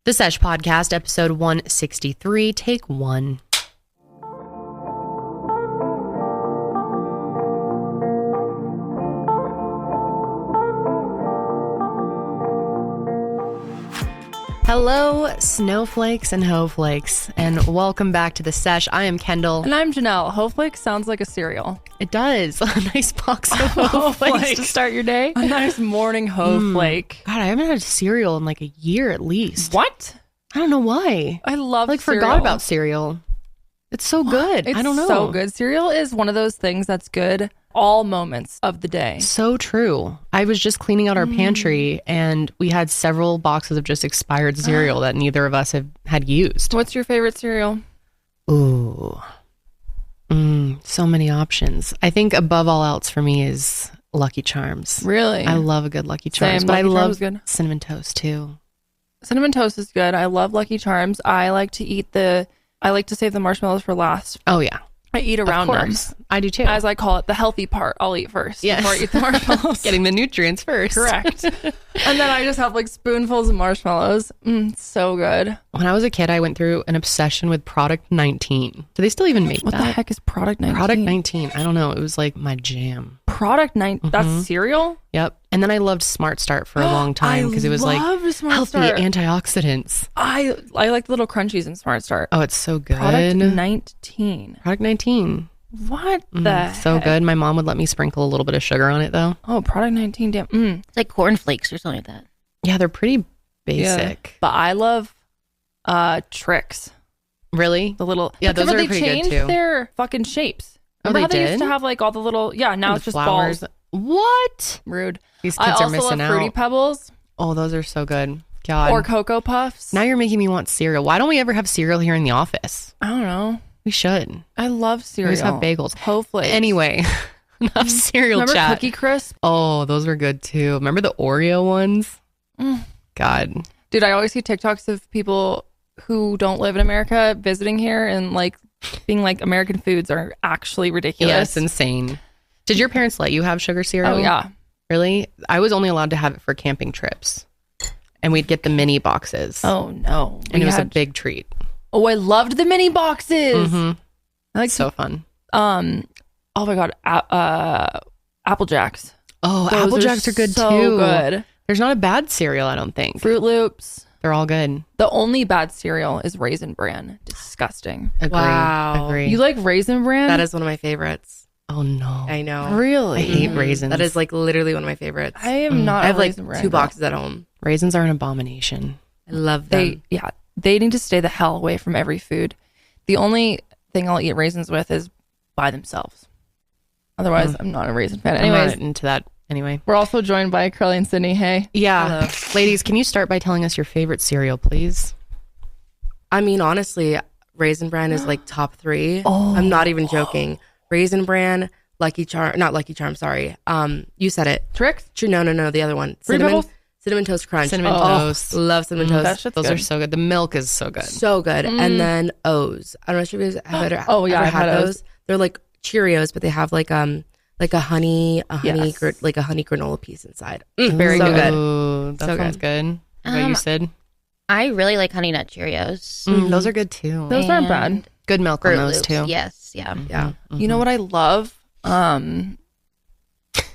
The Sesh Podcast, episode 163, take 1. Hello, snowflakes and hoeflakes, and welcome back to The Sesh. I am Kendall. And I'm Janelle. Hoeflake sounds like a cereal. It does. A nice box of hoeflakes to start your day. A nice morning hoeflake. God, I haven't had cereal in like a year at least. What? I don't know why. I love cereal. Forgot about cereal. It's so good. It's I don't know. So good. Cereal is one of those things that's good all moments of the day. So true. I was just cleaning out our pantry and we had several boxes of just expired cereal that neither of us had used. What's your favorite cereal? Ooh. So many options. I think above all else for me is Lucky Charms. Really? I love a good Lucky Charms. Same. But Lucky I love good. Cinnamon Toast too. Cinnamon Toast is good. I love Lucky Charms. I like to save the marshmallows for last. Oh yeah. I eat around them. I do too. As I call it, the healthy part, I'll eat first before I eat the marshmallows. Getting the nutrients first. Correct. And then I just have like spoonfuls of marshmallows. So good. When I was a kid, I went through an obsession with Product 19. Do they still even make What that? the heck is Product 19? Product 19. I don't know. It was like my jam. Product 19? That's cereal? Yep. And then I loved Smart Start for a long time because it was like healthy antioxidants. I like the little crunchies in Smart Start. Oh, it's so good. Product 19. Product 19. What the heck? So good. My mom would let me sprinkle a little bit of sugar on it though. Oh, Product 19. Damn. It's like cornflakes or something like that. Yeah, they're pretty basic. Yeah. But I love Trix. Really? The little... Yeah, those are pretty good too. They changed their fucking shapes. Remember how they used to have like all the little... Yeah, now it's just flowers. balls. What? Rude. These kids are missing out. I also love Fruity Pebbles. Oh, those are so good. God. Or Cocoa Puffs. Now you're making me want cereal. Why don't we ever have cereal here in the office? I don't know. We should. I love cereal. We always have bagels. Hopefully. Anyway, enough cereal Remember chat. Cookie Crisp? Oh, those were good too. Remember the Oreo ones? God. Dude, I always see TikToks of people who don't live in America visiting here and like being like American foods are actually ridiculous. Yeah, it's insane. Did your parents let you have sugar cereal? Oh, yeah. Really? I was only allowed to have it for camping trips. And we'd get the mini boxes. Oh, no. And it was a big treat. Oh, I loved the mini boxes. I like so fun. Oh my God. Apple Jacks. Oh, Those Apple Jacks are good so too. Good. There's not a bad cereal, I don't think. Fruit Loops. They're all good. The only bad cereal is Raisin Bran. Disgusting. Agree. You like Raisin Bran? That is one of my favorites. Oh no. I know. Really? I hate raisins. That is like literally one of my favorites. I am not. I have like Raisin Bran 2 girl. boxes at home. Raisins are an abomination. I love them. They need to stay the hell away from every food. The only thing I'll eat raisins with is by themselves. Otherwise, I'm not a raisin fan. I'm Anyways, not into that anyway. we're also joined by Karelly and Sydney. Hey. Yeah. Ladies, can you start by telling us your favorite cereal, please? I mean, honestly, Raisin Bran is like top 3. I'm not even joking. Raisin Bran, not Lucky Charm, sorry. You said it. Trix? No, the other one. Cinnamon Toast Crunch. Cinnamon Toast. Love Cinnamon Toast. Those are so good. The milk is so good. So good. And then O's. I don't know if you guys have ever I've had those. They're like Cheerios, but they have like a honey granola piece inside. Very so good. Ooh, that So sounds good. What about you, Sid? I really like Honey Nut Cheerios. Those are good too. Those aren't bad. Good milk on Fruit those Loops, too. Yes, yeah. Yeah. You know what I love?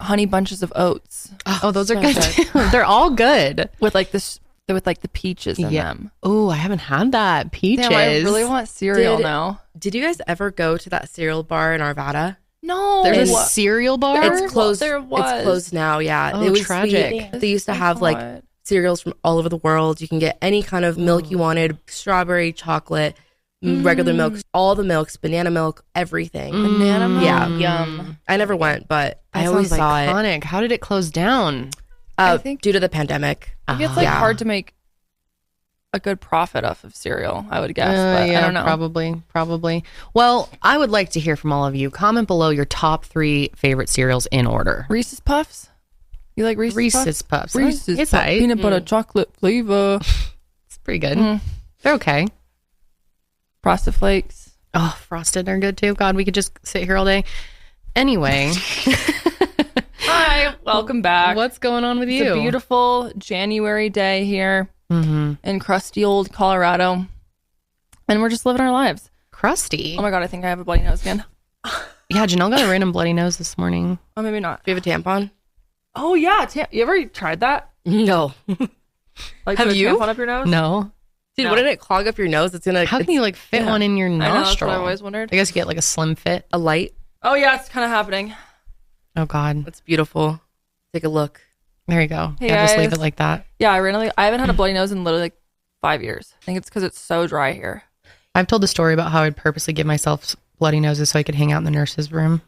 Honey Bunches of Oats. Oh, those are good too. They're all good. With like this, with like the peaches in them. Oh, I haven't had that. Peaches. Damn, I really want cereal Did- now. Did you guys ever go to that cereal bar in Arvada? No. There's a cereal bar? It's closed. There was. It's closed now. Yeah, Oh, it was tragic. sweet. They used to have like cereals from all over the world. You can get any kind of milk you wanted: strawberry, chocolate, regular milk, all the milks, banana milk, everything. Banana milk. Yeah. Yum. I never went, but That I always sounds saw iconic. How did it close down? it. I think- Due to the pandemic. I think it's like Yeah. hard to make a good profit off of cereal, I would guess. But Yeah, I don't know. Probably. Well, I would like to hear from all of you. Comment below your top 3 favorite cereals in order. Reese's Puffs? You like Reese's Puffs. Reese's It's Puffs. aight. Peanut butter chocolate flavor. It's pretty good. They're okay. Frosted Flakes. Oh, frosted are good too. God, we could just sit here all day. Anyway, Hi, welcome back. what's going on with It's you? a beautiful January day here. in crusty old Colorado. And we're just living our lives. Crusty. Oh my God, I think I have a bloody nose again. Yeah, Janelle got a random bloody nose this morning. Oh, maybe not. Do you have a tampon? Oh yeah, you ever tried that? No. Like Have put a you? tampon up your nose? No. Dude, No. wouldn't it clog up your nose? It's gonna. How can you like fit one in your I know, that's nostril? what I always wondered. I guess you get like a slim fit. a light? Oh yeah, it's kind of happening. Oh God. That's beautiful. Take a look. There you go. Hey, yeah, just leave guys. it like that. Yeah, I haven't had a bloody nose in literally like 5 years. I think it's because it's so dry here. I've told the story about how I'd purposely give myself bloody noses so I could hang out in the nurse's room.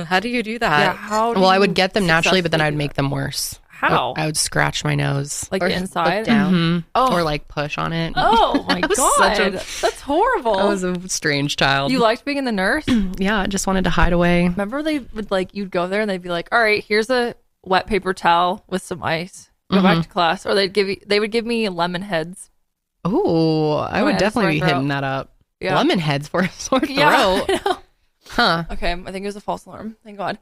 How do you do that? Yeah, how? Well, I would get them naturally, but then I'd make them worse. How? I would scratch my nose. Like Or the inside. look down. Mhm. Oh. Or like push on it. Oh my was God, such a- that's horrible. I was a strange child. You liked being the nurse? Yeah, I just wanted to hide away. Remember they would like you'd go there and they'd be like, "All right, here's a wet paper towel with some ice. Go back to class." Or they would give me lemon heads. Oh, I would had a definitely be sore throat. hitting that up. Yeah. Lemon heads for a sore throat. Yeah. I know. Huh. Okay, I think it was a false alarm. Thank God.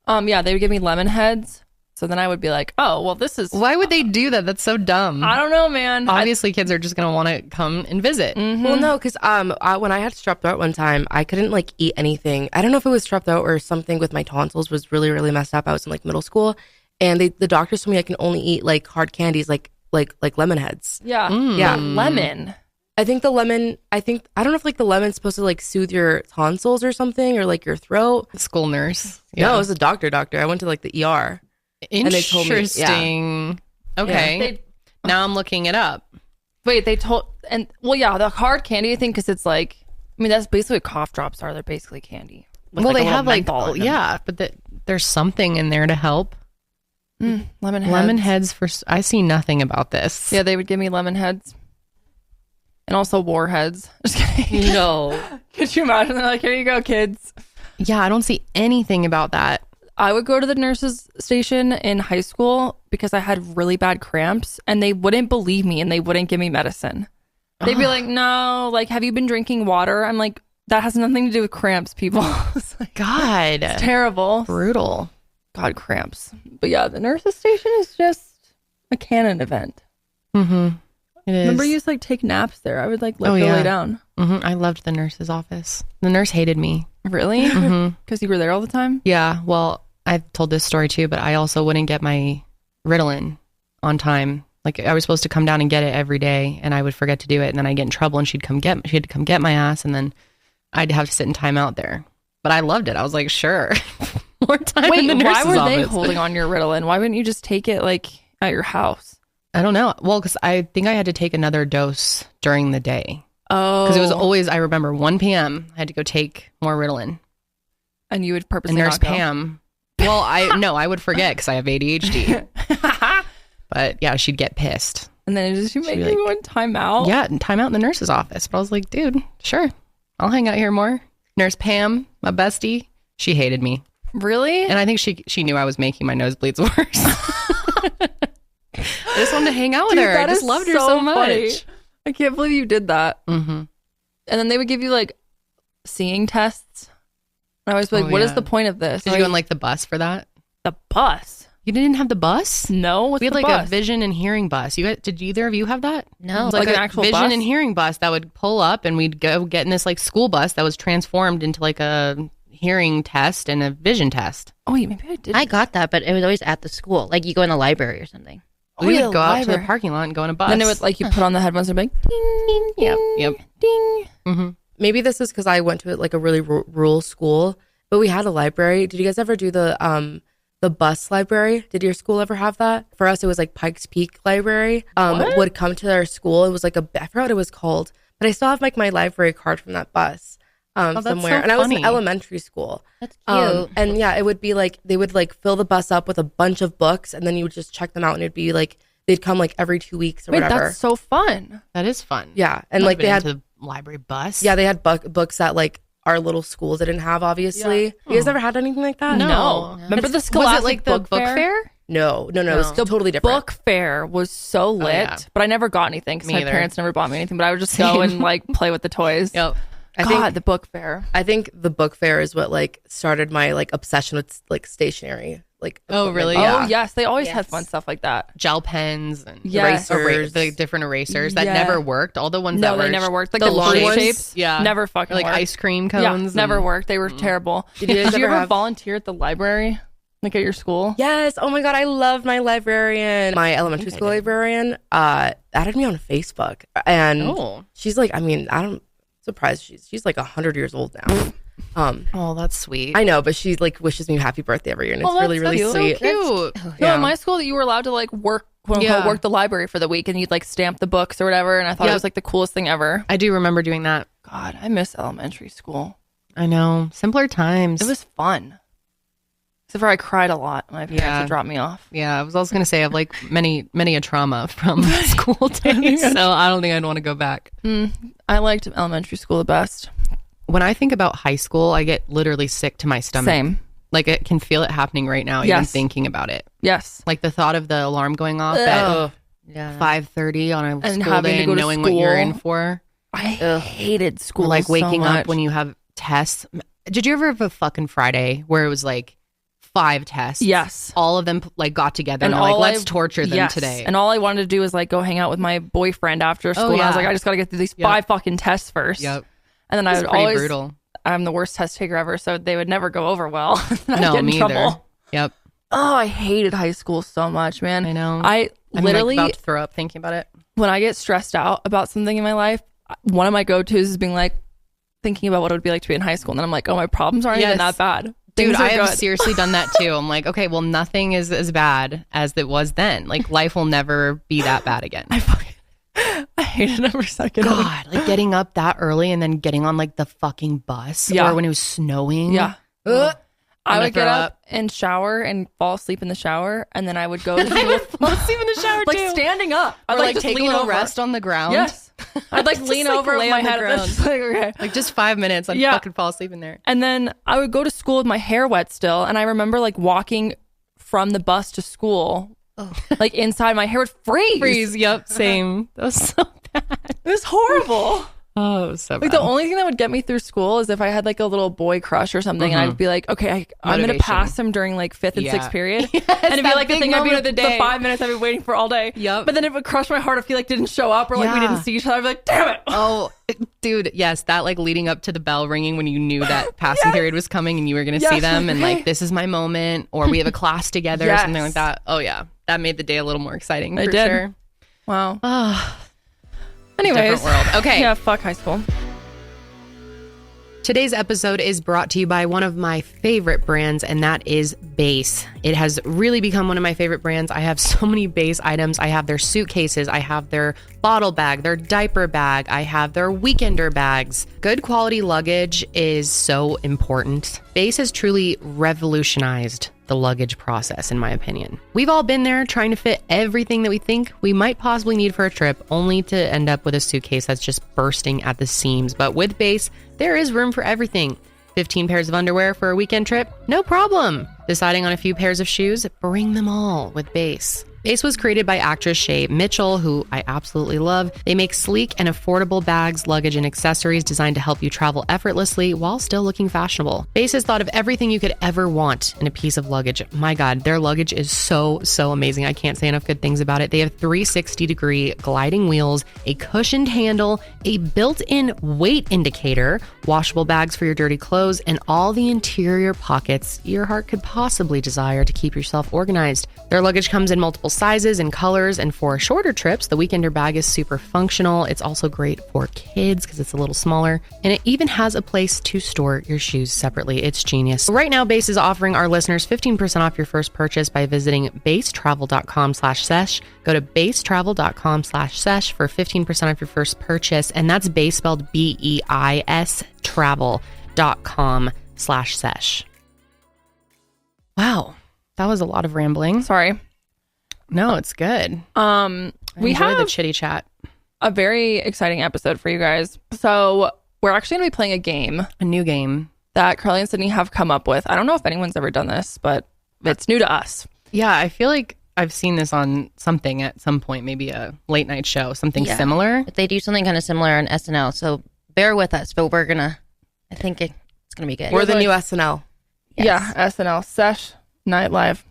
Yeah, they would give me lemon heads. So then I would be like, "Oh, well, this is." Why would they do that? That's so dumb. I don't know, man. Obviously, kids are just going to want to come and visit. Well, no, because when I had strep throat one time, I couldn't like eat anything. I don't know if it was strep throat or something with my tonsils was really, really messed up. I was in like middle school, and the doctors told me I can only eat like hard candies, like lemon heads. Yeah. Yeah. Lemon. I think the lemon. I don't know if like the lemon's supposed to like soothe your tonsils or something or like your throat. School nurse. No, it was a doctor. I went to like the ER. And they told me, yeah. Interesting. Okay. They- Now I'm looking it up. Wait, they told and well, yeah, the hard candy thing because it's like, I mean, that's basically what cough drops are. They're basically candy. with, Well, like, a they little have like, menthol in them. yeah, but there's something in there to help. Lemon heads. Lemon heads for, I see nothing about this. Yeah, they would give me lemon heads. And also warheads. Just kidding. No. Could you imagine? They're like, "Here you go, kids." Yeah, I don't see anything about that. I would go to the nurse's station in high school because I had really bad cramps and they wouldn't believe me and they wouldn't give me medicine. They'd be like, "No, like, have you been drinking water?" I'm like, "That has nothing to do with cramps, people." It's like, God. it's terrible. Brutal. God, cramps. But yeah, the nurse's station is just a canon event. Mm-hmm. It is. Remember you used to like take naps there? I would like go yeah. lay down. Mm-hmm. I loved the nurse's office. The nurse hated me. Really? Mm-hmm. Because you were there all the time? Yeah, well, I've told this story too, but I also wouldn't get my Ritalin on time. Like I was supposed to come down and get it every day, and I would forget to do it, and then I'd get in trouble, and she had to come get my ass, and then I'd have to sit in timeout there. But I loved it. I was like, sure, more time in the Wait, why nurse's were they office. holding on your Ritalin? Why wouldn't you just take it like at your house? I don't know. Well, because I think I had to take another dose during the day. Oh. Because it was always, I remember 1 p.m. I had to go take more Ritalin. And you would And purposely Nurse not go. Pam, well, I would forget because I have ADHD. But yeah, she'd get pissed. And then did she make be you like, one time out? Yeah, and time out in the nurse's office. But I was like, dude, sure, I'll hang out here more. Nurse Pam, my bestie, she hated me. Really? And I think she knew I was making my nosebleeds worse. I just wanted to hang out with Dude, her. I that just is loved her so much. funny. I can't believe you did that. Mm-hmm. And then they would give you like seeing tests. And I always be like, Oh, what is yeah. the point of this? Did you go on like the bus for that? the bus? You didn't have the bus? No, what's We had the like bus? a vision and hearing bus. Did either of you have that? No. It was Like an a actual vision bus? and hearing bus that would pull up, and we'd go get in this like school bus that was transformed into like a hearing test and a vision test. Oh, wait, maybe I did. I got that, but it was always at the school. Like you go in the library or something. We yeah, would go out to the library. parking lot and go in a bus. Then it would like you put on the headphones and be like, ding, ding, Yep. ding. Mm-hmm. Maybe this is because I went to like a really rural school, but we had a library. Did you guys ever do the bus library? Did your school ever have that? For us, it was like Pikes Peak Library. Would come to our school. It was like I forgot what it was called, but I still have like my library card from that bus that's somewhere. so And I was in funny. elementary school. That's cute. And yeah, it would be like they would like fill the bus up with a bunch of books, and then you would just check them out, and it'd be like they'd come like every 2 weeks or Wait, whatever. that's so fun. That is fun. Yeah, and I've like been they had into the library bus. they had books that like our little schools didn't have. Obviously, you guys ever had anything like that? No. Remember the Was Scholastic it like the book fair? No, it was No. totally different. Book fair was so lit, yeah. but I never got anything because Me my either. parents never bought me anything. But I would just go and like play with the toys. Yep. God, the book fair. I think the book fair is what like started my like obsession with like stationery. like. Oh, really? equipment. Oh, yes. They always had Yes. fun stuff like that. Gel pens and Yes. erasers, the different erasers that Yeah. never worked. All the ones No, that they were never worked. Like the the long fruit ones, shapes. yeah, Never or fucking like worked. ice cream Yeah, cones. never and- worked. They were terrible. Did you guys you ever ever have- volunteer at the library? Like at your school? Yes. Oh my God. I love my librarian. My elementary school librarian added me on Facebook. And Oh. she's like, I mean, I'm surprised she's like 100 years old now. Oh, that's sweet. I know, but she like wishes me happy birthday every year. And it's Oh, really, that's really cute. sweet. Cute. No, Yeah. in my school, you were allowed to like work, quote unquote, Yeah. work the library for the week, and you'd like stamp the books or whatever. And I thought it Yep. was like the coolest thing ever. I do remember doing that. God, I miss elementary school. I know. Simpler times. It was fun. Except for I cried a lot when my parents Yeah. would drop me off. Yeah, I was also going to say I have like many a trauma from school days, so I don't think I'd want to go back. I liked elementary school the best. When I think about high school, I get literally sick to my stomach. Same. Like I can feel it happening right now, even Yes. thinking about it. Yes. Like the thought of the alarm going off Ugh. at Yeah. 5:30 on a And school having day to go and to knowing what you're in school. for. I hated school. Or like waking so up much. when you have tests. Did you ever have a fucking Friday where it was like 5 tests? Yes. All of them like got together and, And they're like, all let's I- torture them Yes. today. And all I wanted to do was like go hang out with my boyfriend after school. And I was yeah. like, I just got to get through these Yep. 5 fucking tests first. Yep. And then I It's would pretty always, brutal. I'm the worst test taker ever, so they would never go over well. I'd No, get in me trouble. either. Yep. Oh, I hated high school so much, man. I know. I I'm literally, like about to throw up thinking about it. when I get stressed out about something in my life, one of my go-tos is being like, thinking about what it would be like to be in high school. And then I'm like, oh, my problems aren't even Yes. that bad. Dude, Things are I have good. seriously done that too. I'm like, okay, well, nothing is as bad as it was then. Like, life will never be that bad again. I hated it every second. God, like getting up that early and then getting on like the fucking bus, Yeah. or when it was snowing. Yeah. Ugh. I gonna would get throw up and shower and fall asleep in the shower, and then I would go to school, Sleep in the shower like too. standing up. I'd Or like just take a lean little over. rest on the ground. Yes, I'd like Just, lean like, over with lay my on the head. ground. Just like, okay. Like just 5 minutes, I'd Yeah. fucking fall asleep in there. And then I would go to school with my hair wet still, and I remember like walking from the bus to school, like inside my hair would freeze. Yep, same. That was so bad. It was horrible. Oh, it was so Like bad. the only thing that would get me through school is if I had like a little boy crush or something, and I'd be like, okay, I'm gonna Motivation. pass him during like 5th and Yeah. 6th period, Yes, and it'd be that like the big thing I'd be moment of the day. 5 minutes I'd be waiting for all day. Yep. But then it would crush my heart if he like didn't show up or like we Yeah. didn't see each other. I'd be like, damn it. Oh, dude, yes, that like leading up to the bell ringing when you knew that passing period was coming and you were going to see Yes, them and okay. like, this is my moment, or we have a class together or Yes. something like that. Oh, yeah. That made the day a little more exciting. It For did. sure. Wow. Oh, Anyways, different world. Okay. Yeah, fuck high school. Today's episode is brought to you by one of my favorite brands, and that is Base. It has really become one of my favorite brands. I have so many Base items. I have their suitcases, I have their bottle bag, their diaper bag, I have their weekender bags. Good quality luggage is so important. Base has truly revolutionized the luggage process, in my opinion. We've all been there trying to fit everything that we think we might possibly need for a trip, only to end up with a suitcase that's just bursting at the seams. But with Base, there is room for everything. 15 pairs of underwear for a weekend trip? No problem. Deciding on a few pairs of shoes? Bring them all with Base. Base was created by actress Shay Mitchell, who I absolutely love. They make sleek and affordable bags, luggage, and accessories designed to help you travel effortlessly while still looking fashionable. Base has thought of everything you could ever want in a piece of luggage. My God, their luggage is so amazing. I can't say enough good things about it. They have 360-degree gliding wheels, a cushioned handle, a built-in weight indicator, washable bags for your dirty clothes, and all the interior pockets your heart could possibly desire to keep yourself organized. Their luggage comes in multiple sizes and colors, and for shorter trips, the weekender bag is super functional. It's also great for kids because it's a little smaller, and it even has a place to store your shoes separately. It's genius. Right now, Base is offering our listeners 15% off your first purchase by visiting basetravel.com/sesh. Go to basetravel.com/sesh for 15% off your first purchase, and that's Base spelled BEIS travel.com/sesh. Wow, that was a lot of rambling. Sorry. No, it's good. We Enjoy have the chitty chat. a very exciting episode for you guys. So we're actually going to be playing a game A new game. that Karelly and Sydney have come up with. I don't know if anyone's ever done this, but it's new to us. Yeah, I feel like I've seen this on something at some point, maybe a late night show, something Yeah. similar. But they do something kind of similar on SNL, so bear with us. But I think it's gonna be good. We're the new SNL. Yes. Yeah, SNL, Sesh Night Live.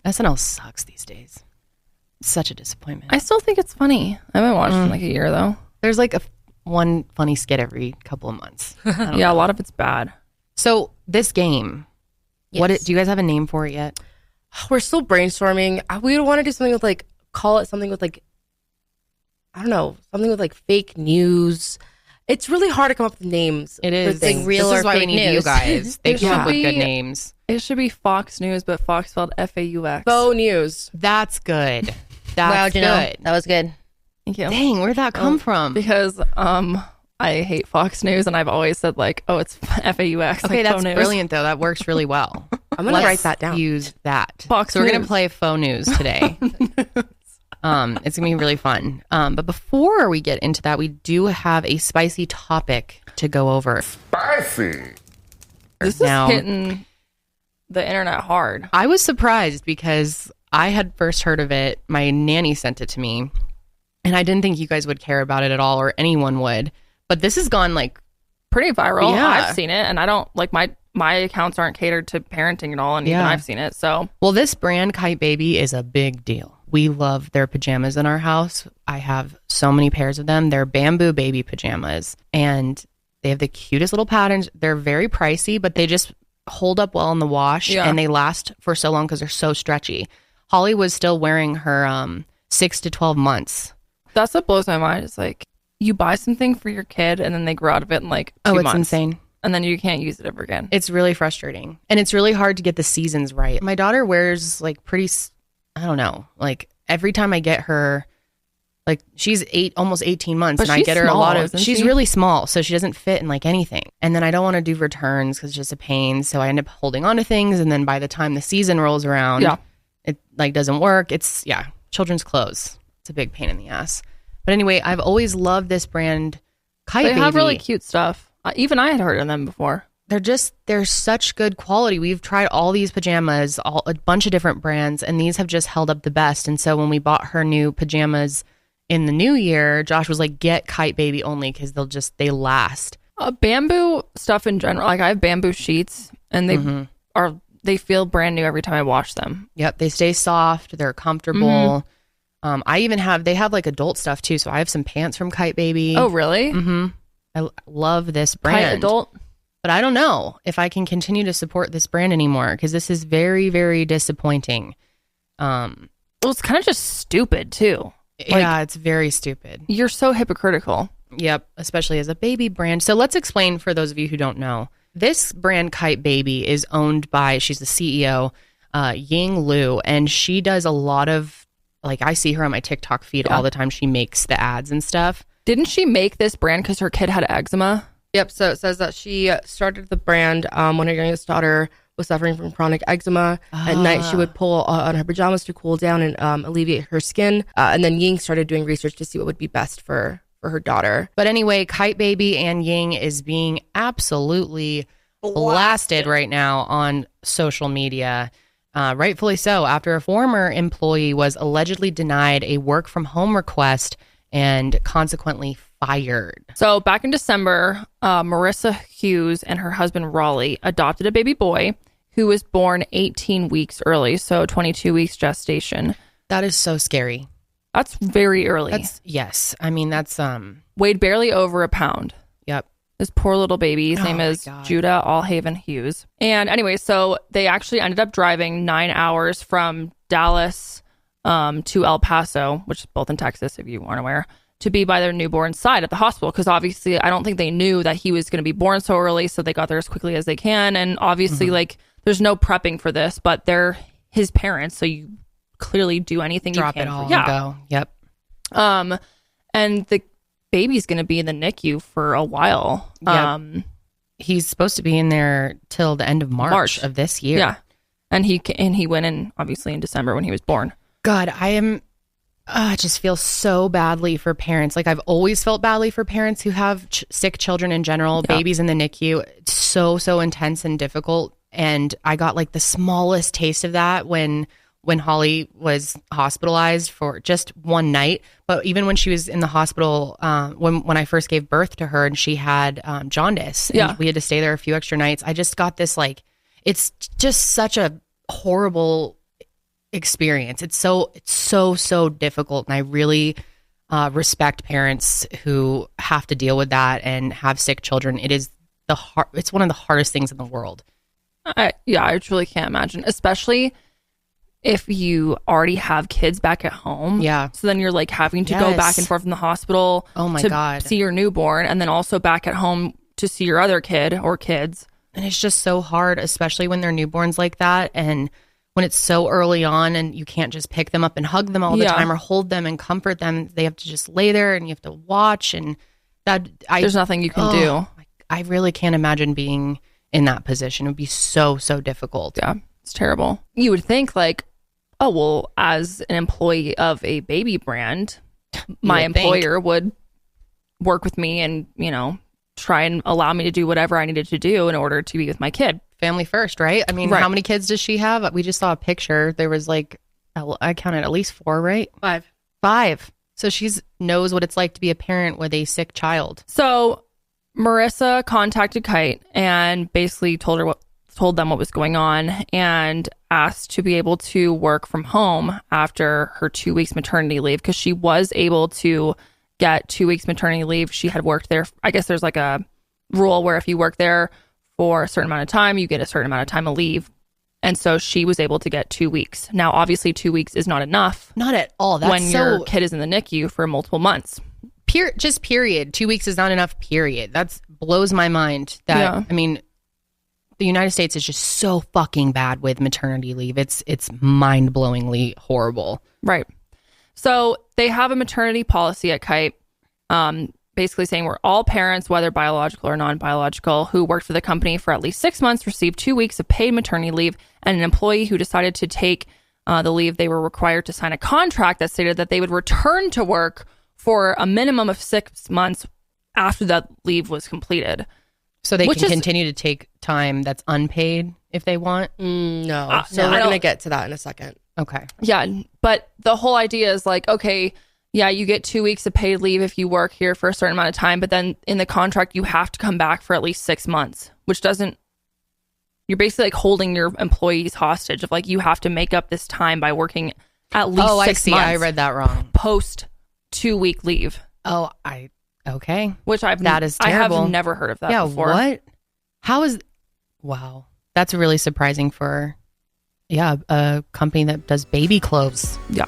SNL sucks these days. It's such a disappointment. I still think it's funny. I haven't watched it in like a year though. There's like one funny skit every couple of months. Yeah, a lot of it's bad. So this game, Yes. do you guys have a name for it yet? We're still brainstorming. We want to do something with like, call it something with like, I don't know, something with like fake news. It's really hard to come up with names. It is. for things. real This or is why we fake need you news. guys. They It come up should with good be- names. It should be Fox News, but Fox spelled F-A-U-X. Faux news. That's good. Wow, That's Janelle, good. that was good. Thank you. Dang, where'd that come from? Because I hate Fox News, and I've always said like, oh, it's F-A-U-X. Okay, like, that's faux news. brilliant though. That works really well. I'm going to write that down. Use that. Fox so we're gonna News. play faux news today. It's gonna be really fun. But before we get into that, we do have a spicy topic to go over. Spicy. This Now- is hitting the internet hard. I was surprised because I had first heard of it. My nanny sent it to me, and I didn't think you guys would care about it at all, or anyone would. But this has gone like, Pretty viral. Yeah. I've seen it, and I don't like my accounts aren't catered to parenting at all, and even Yeah. I've seen it. So well, this brand Kyte Baby is a big deal. We love their pajamas in our house. I have so many pairs of them. They're bamboo baby pajamas, and they have the cutest little patterns. They're very pricey, but they just hold up well in the wash, Yeah. and they last for so long because they're so stretchy. Holly was still wearing her 6 to 12 months. that's what blows my mind. It's like you buy something for your kid, and then they grow out of it in like 2 Oh, it's months, insane. and then you can't use it ever again. It's really frustrating. And it's really hard to get the seasons right. My daughter wears like I don't know, like every time I get her, like she's almost 18 months, But and I she's get her a small, lot of, isn't she's she? really small. So she doesn't fit in like anything. And then I don't want to do returns because it's just a pain. So I end up holding on to things. And then by the time the season rolls around, Yeah. it like doesn't work. It's children's clothes. It's a big pain in the ass. But anyway, I've always loved this brand, Kyte They Baby. have really cute stuff. Even I had heard of them before. They're such good quality. We've tried all these pajamas, a bunch of different brands, and these have just held up the best. And so when we bought her new pajamas in the new year, Josh was like, get Kyte Baby only because they last. Bamboo stuff in general. Like I have bamboo sheets, and they feel brand new every time I wash them. Yep. They stay soft. They're comfortable. They have like adult stuff too. So I have some pants from Kyte Baby. Oh, really? I love this Kyte brand. adult. But I don't know if I can continue to support this brand anymore because this is very, very disappointing. Well, it's kind of just stupid too. Yeah, it's very stupid. You're so hypocritical. Yep, especially as a baby brand. So let's explain for those of you who don't know. This brand Kyte Baby is owned by, she's the CEO, Ying Lu, and she does a lot of, like I see her on my TikTok feed all the time. She makes the ads and stuff. Didn't she make this brand because her kid had eczema? Yep. So it says that she started the brand when her youngest daughter was suffering from chronic eczema. At night, she would pull on her pajamas to cool down and alleviate her skin. And then Ying started doing research to see what would be best for her daughter. But anyway, Kyte Baby and Ying is being absolutely blasted right now on social media. Rightfully so, after a former employee was allegedly denied a work from home request and consequently fired. So back in December, Marissa Hughes and her husband Raleigh adopted a baby boy who was born 18 weeks early, so 22 weeks gestation. That is so scary. That's very early. Yes. I mean, that's Weighed barely over a pound. yep. This poor little baby. His name my is God. Judah Allhaven Hughes. And anyway, so they actually ended up driving 9 hours from Dallas to El Paso, which is both in Texas, if you aren't aware, to be by their newborn's side at the hospital. Because obviously, I don't think they knew that he was going to be born so early. So they got there as quickly as they can. And obviously, like, there's no prepping for this, but they're his parents. So you clearly do anything Drop you it can. all Yeah. and go. Yep. And the baby's going to be in the NICU for a while. Yep. He's supposed to be in there till the end of March of this year. Yeah. And he went in obviously in December when he was born. God, I just feel so badly for parents. Like I've always felt badly for parents who have sick children in general, babies in the NICU. It's so intense and difficult. And I got like the smallest taste of that when Holly was hospitalized for just one night. But even when she was in the hospital, when I first gave birth to her and she had jaundice, and we had to stay there a few extra nights. I just got this like, it's just such a horrible experience. It's so difficult. And I really respect parents who have to deal with that and have sick children. It's one of the hardest things in the world. I truly can't imagine, especially if you already have kids back at home. Yeah. So then you're like having to go back and forth from the hospital to see your newborn, and then also back at home to see your other kid or kids. And it's just so hard, especially when they're newborns like that. And when it's so early on and you can't just pick them up and hug them all the time or hold them and comfort them. They have to just lay there and you have to watch. And there's nothing you can do. I really can't imagine being in that position. It would be so difficult. Yeah, it's terrible. You would think like, oh, well, as an employee of a baby brand, my employer would work with me and, try and allow me to do whatever I needed to do in order to be with my kid. Family first, right? I mean, how many kids does she have? We just saw a picture. There was like, I counted at least 4, right? 5. So she knows what it's like to be a parent with a sick child. So Marissa contacted Kyte and basically told them what was going on and asked to be able to work from home after her 2 weeks maternity leave, because she was able to get 2 weeks maternity leave. She had worked there. I guess there's like a rule where if you work there for a certain amount of time, you get a certain amount of time of leave. And so she was able to get 2 weeks. Now, obviously 2 weeks is not enough. Not at all. That's when your kid is in the NICU for multiple months. Period. 2 weeks is not enough, period. That blows my mind. I mean, the United States is just so fucking bad with maternity leave. It's mind-blowingly horrible. Right. So they have a maternity policy at Kyte, basically saying where all parents, whether biological or non-biological, who worked for the company for at least 6 months receive 2 weeks of paid maternity leave, and an employee who decided to take the leave, they were required to sign a contract that stated that they would return to work for a minimum of 6 months after that leave was completed. So they can continue to take time that's unpaid if they want? No. So we're going to get to that in a second. Okay. Yeah. But the whole idea is like, okay, yeah, you get 2 weeks of paid leave if you work here for a certain amount of time. But then in the contract, you have to come back for at least 6 months, which doesn't, you're basically like holding your employees hostage of like, you have to make up this time by working at least 6 months. I read that wrong. Post 2 week leave. Okay. Which that is terrible. I have never heard of that before. What? Wow. That's really surprising for, a company that does baby clothes. Yeah.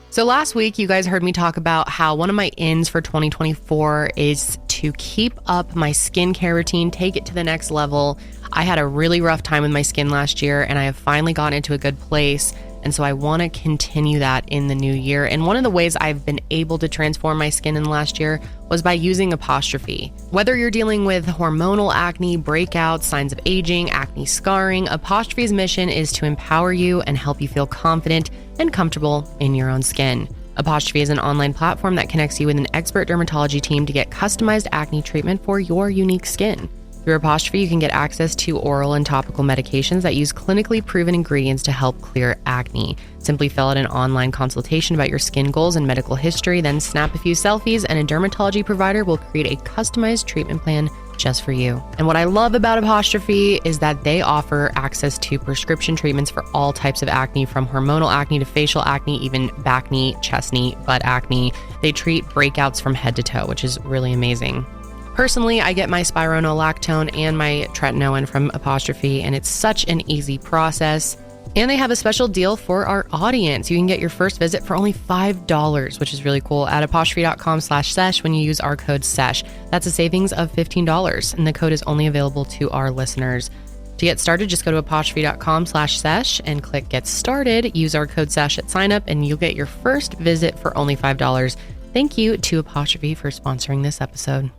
So last week, you guys heard me talk about how one of my ins for 2024 is to keep up my skincare routine, take it to the next level. I had a really rough time with my skin last year, and I have finally gotten into a good place. And so I want to continue that in the new year. And one of the ways I've been able to transform my skin in the last year was by using Apostrophe. Whether you're dealing with hormonal acne, breakouts, signs of aging, acne scarring, Apostrophe's mission is to empower you and help you feel confident and comfortable in your own skin. Apostrophe is an online platform that connects you with an expert dermatology team to get customized acne treatment for your unique skin. Through Apostrophe, you can get access to oral and topical medications that use clinically proven ingredients to help clear acne. Simply fill out an online consultation about your skin goals and medical history, then snap a few selfies, and a dermatology provider will create a customized treatment plan just for you. And what I love about Apostrophe is that they offer access to prescription treatments for all types of acne, from hormonal acne to facial acne, even backne, chestney, butt acne. They treat breakouts from head to toe, which is really amazing. Personally, I get my spironolactone and my tretinoin from Apostrophe, and it's such an easy process. And they have a special deal for our audience. You can get your first visit for only $5, which is really cool, at apostrophe.com/sesh when you use our code SESH. That's a savings of $15, and the code is only available to our listeners. To get started, just go to apostrophe.com/sesh and click Get Started. Use our code SESH at sign up, and you'll get your first visit for only $5. Thank you to Apostrophe for sponsoring this episode.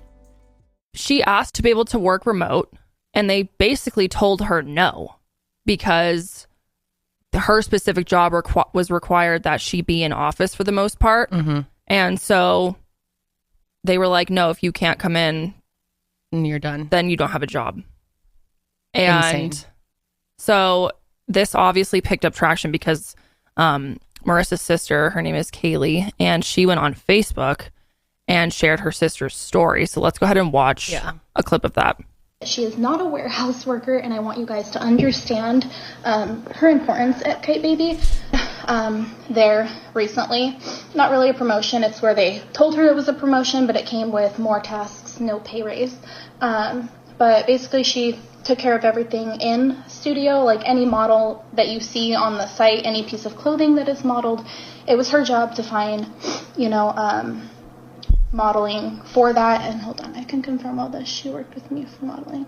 She asked to be able to work remote, and they basically told her no, because her specific job was required that she be in office for the most part. Mm-hmm. And so they were like, no, if you can't come in, and you're done, then you don't have a job. And insane. So this obviously picked up traction because Marissa's sister, her name is Karelly, and she went on Facebook and shared her sister's story. So let's go ahead and watch a clip of that. She is not a warehouse worker, and I want you guys to understand her importance at Kyte Baby. There recently, not really a promotion, it's where they told her it was a promotion, but it came with more tasks, no pay raise. But basically she took care of everything in studio, like any model that you see on the site, any piece of clothing that is modeled. It was her job to find, modeling for that. And hold on, I can confirm all this. She worked with me for modeling.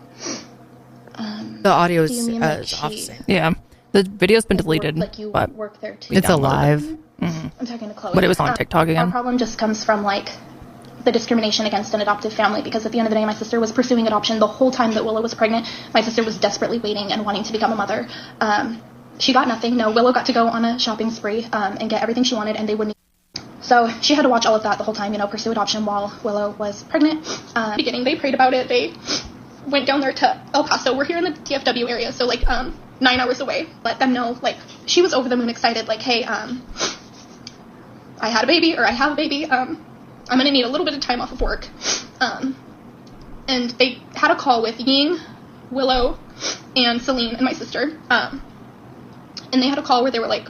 The audio Do you mean is like off. Yeah. The video's been deleted. Like you but work there too. It's alive. Mm-hmm. I'm talking to Chloe. But it was on TikTok again. Our problem just comes from like the discrimination against an adoptive family, because at the end of the day, my sister was pursuing adoption the whole time that Willow was pregnant. My sister was desperately waiting and wanting to become a mother. She got nothing. No, Willow got to go on a shopping spree and get everything she wanted, and they wouldn't. So she had to watch all of that the whole time, pursue adoption while Willow was pregnant. Beginning, they prayed about it. They went down there to El Paso. We're here in the DFW area, so like 9 hours away. Let them know, like, she was over the moon excited, like, hey, I had a baby, or I have a baby. I'm going to need a little bit of time off of work. And they had a call with Ying, Willow, and Celine, and my sister. And they had a call where they were like,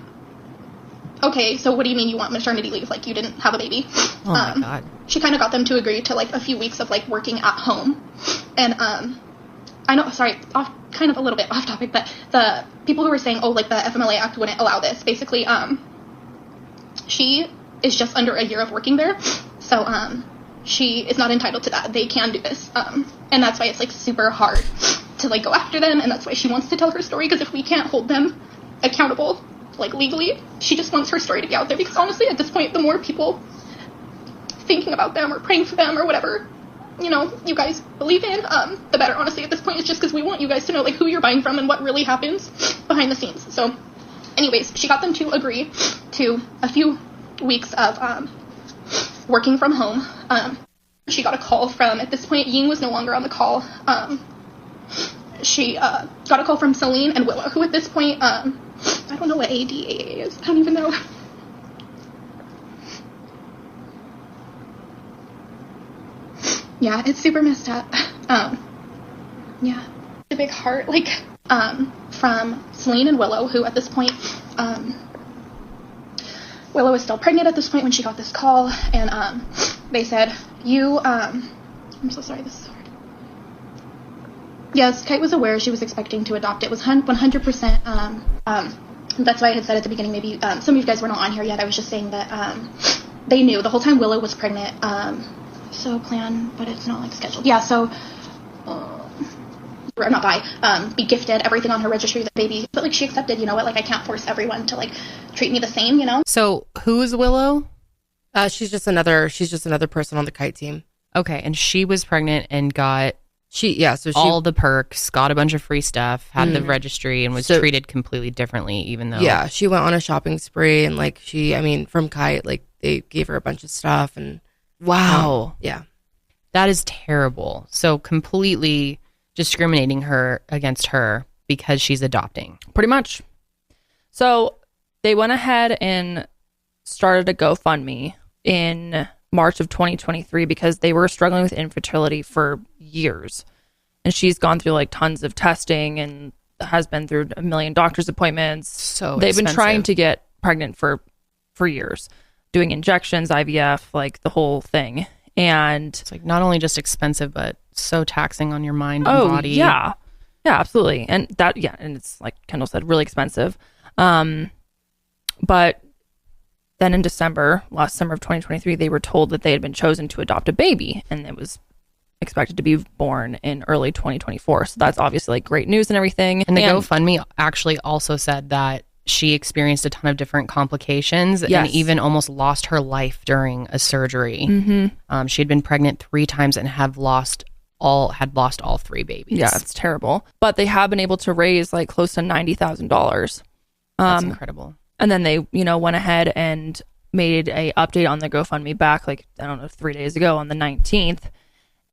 okay, so what do you mean you want maternity leave? Like, you didn't have a baby. Oh, my God. She kind of got them to agree to, like, a few weeks of, like, working at home. And, I know, sorry, kind of a little bit off topic, but the people who were saying, oh, like, the FMLA Act wouldn't allow this, basically, she is just under a year of working there. So, she is not entitled to that. They can do this. And that's why it's, like, super hard to, like, go after them. And that's why she wants to tell her story, because if we can't hold them accountable, like, legally, she just wants her story to be out there. Because honestly, at this point, the more people thinking about them or praying for them or whatever, you guys believe in, the better. Honestly, at this point, it's just because we want you guys to know, like, who you're buying from and what really happens behind the scenes. So, anyways, she got them to agree to a few weeks of, working from home. She got a call from, at this point, Ying was no longer on the call. She got a call from Celine and Willow, who at this point, I don't know what ADA is. I don't even know. Yeah, it's super messed up. Yeah, a big heart, like, from Celine and Willow, who at this point, Willow was still pregnant at this point when she got this call, and they said, I'm so sorry, this is hard. Yes, Kyte was aware she was expecting to adopt. It was 100%, that's why I had said at the beginning, maybe some of you guys were not on here yet, I was just saying that they knew the whole time Willow was pregnant, so plan, but it's not, like, scheduled. Yeah, so, or not be gifted everything on her registry, the baby, but, like, she accepted, like, I can't force everyone to, like, treat me the same, So who is Willow? She's just another person on the Kyte team. Okay, and she was pregnant and got all the perks, got a bunch of free stuff, had the registry, and was treated completely differently, even though... Yeah, she went on a shopping spree, and, like, from Kyte, like, they gave her a bunch of stuff, and... Wow. Yeah. That is terrible. So completely discriminating against her because she's adopting. Pretty much. So they went ahead and started a GoFundMe in March of 2023 because they were struggling with infertility for years. And she's gone through, like, tons of testing and has been through a million doctor's appointments. So they've been expensive. trying to get pregnant for years, doing injections, IVF, like the whole thing. And it's, like, not only just expensive, but so taxing on your mind and body. Yeah, absolutely. And and it's, like Kendall said, really expensive. But then in last summer of 2023, they were told that they had been chosen to adopt a baby, and it was expected to be born in early 2024. So that's obviously, like, great news and everything. And the GoFundMe actually also said that she experienced a ton of different complications and even almost lost her life during a surgery. Mm-hmm. She had been pregnant 3 times and had lost all 3 babies. Yeah, it's terrible. But they have been able to raise, like, close to $90,000. That's incredible. And then they, went ahead and made a update on the GoFundMe back, like, I don't know, 3 days ago on the 19th.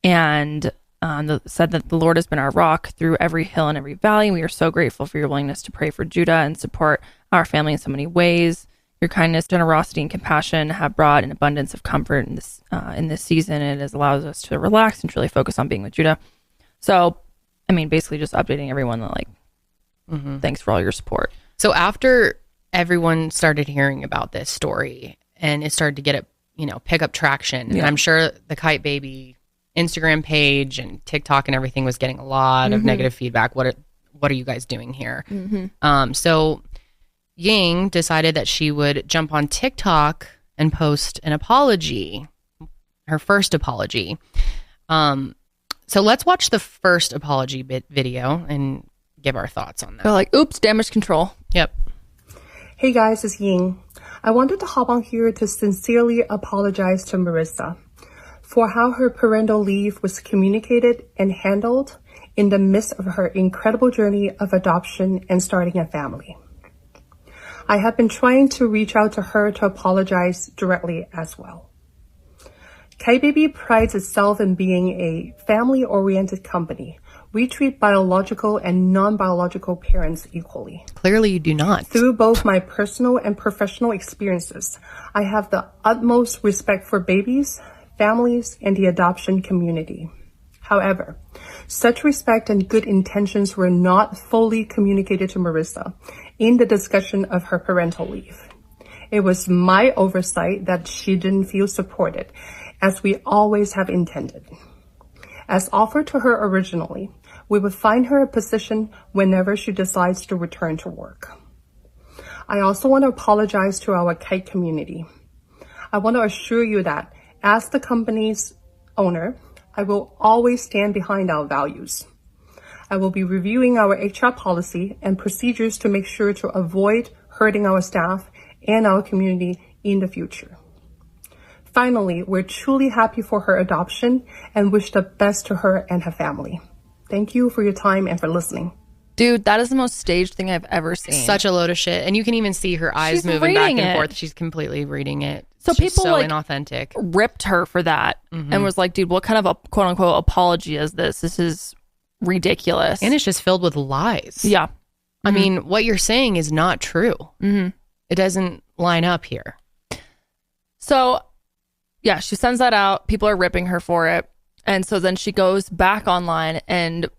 And said that the Lord has been our rock through every hill and every valley. We are so grateful for your willingness to pray for Judah and support our family in so many ways. Your kindness, generosity, and compassion have brought an abundance of comfort in this season. It has allowed us to relax and truly focus on being with Judah. So I mean, basically just updating everyone that like, thanks for all your support. So after everyone started hearing about this story and it started to get pick up traction, and I'm sure the Kyte Baby Instagram page and TikTok and everything was getting a lot of negative feedback. What are you guys doing here? So Ying decided that she would jump on TikTok and post an apology, her first apology. So let's watch the first apology video and give our thoughts on that. They're like, oops, damage control. Yep. Hey guys, it's Ying. I wanted to hop on here to sincerely apologize to Marissa for how her parental leave was communicated and handled in the midst of her incredible journey of adoption and starting a family. I have been trying to reach out to her to apologize directly as well. Kyte Baby prides itself in being a family-oriented company. We treat biological and non-biological parents equally. Clearly you do not. Through both my personal and professional experiences, I have the utmost respect for babies, families, and the adoption community. However, such respect and good intentions were not fully communicated to Marissa in the discussion of her parental leave. It was my oversight that she didn't feel supported, as we always have intended. As offered to her originally, we would find her a position whenever she decides to return to work. I also want to apologize to our Kyte community. I want to assure you that as the company's owner, I will always stand behind our values. I will be reviewing our HR policy and procedures to make sure to avoid hurting our staff and our community in the future. Finally, we're truly happy for her adoption and wish the best to her and her family. Thank you for your time and for listening. Dude, that is the most staged thing I've ever seen. Such a load of shit. And you can even see her eyes She's moving back reading and it. forth. She's completely reading it. So It's just people, so like, inauthentic. ripped her for that and was like, dude, what kind of a quote unquote apology is this? This is ridiculous. And it's just filled with lies. Yeah. I mean, what you're saying is not true. It doesn't line up here. So, yeah, she sends that out. People are ripping her for it. And so then she goes back online and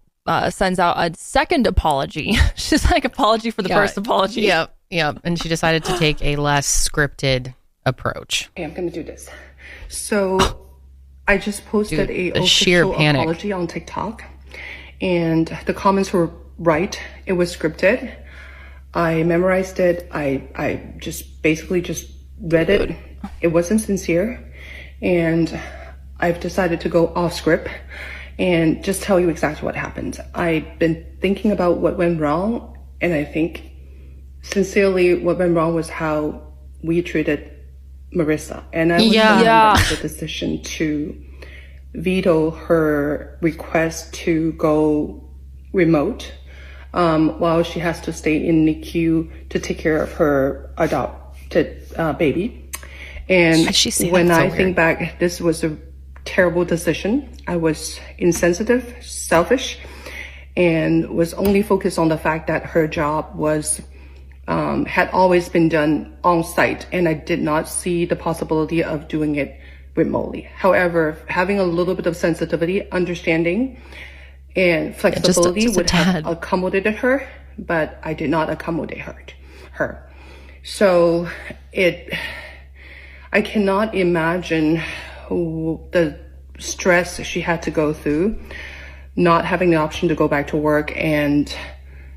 sends out a second apology. She's like, apology for the first apology. Yep. And she decided to take a less scripted approach. Okay, I'm going to do this. So I just posted the sheer official panic. apology on TikTok, and the comments were right. It was scripted. I memorized it. I just basically just read it. It wasn't sincere. And I've decided to go off script and just tell you exactly what happened. I've been thinking about what went wrong, and I think sincerely what went wrong was how we treated Marissa. And I was the decision to veto her request to go remote while she has to stay in NICU to take care of her adopted baby. And when I think back, this was a terrible decision. I was insensitive, selfish, and was only focused on the fact that her job was had always been done on site, and I did not see the possibility of doing it remotely. However, having a little bit of sensitivity, understanding, and flexibility would have accommodated her, but I did not accommodate her. So I cannot imagine the stress she had to go through, not having the option to go back to work and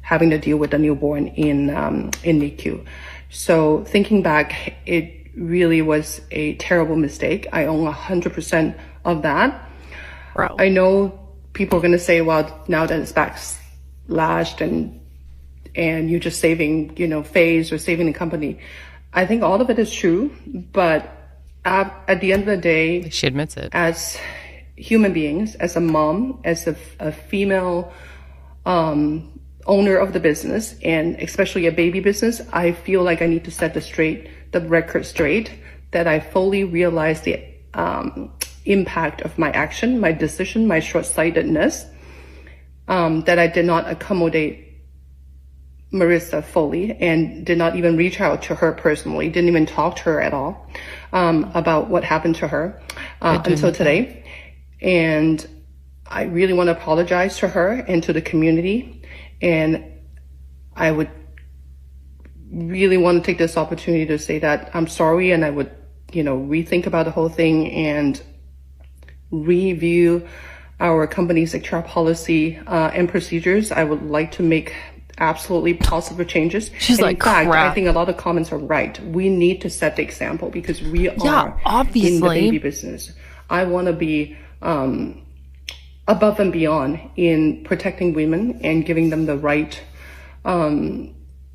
having to deal with a newborn in NICU. So thinking back, it really was a terrible mistake. I own 100% of that. Bro. I know people are going to say, well, now that it's backlashed and you're just saving, face or saving the company. I think all of it is true, but at the end of the day, she admits it. As human beings, as a mom, as a female owner of the business, and especially a baby business, I feel like I need to set the record straight, that I fully realize the impact of my action, my decision, my short-sightedness, that I did not accommodate Marissa fully and did not even reach out to her personally, didn't even talk to her at all about what happened to her until today. And I really want to apologize to her and to the community. And I would really want to take this opportunity to say that I'm sorry, and I would, rethink about the whole thing and review our company's HR policy and procedures. I would like to make absolutely positive changes. She's and like, in fact, crap. I think a lot of comments are right. We need to set the example because we are obviously in the baby business. I want to be above and beyond in protecting women and giving them the right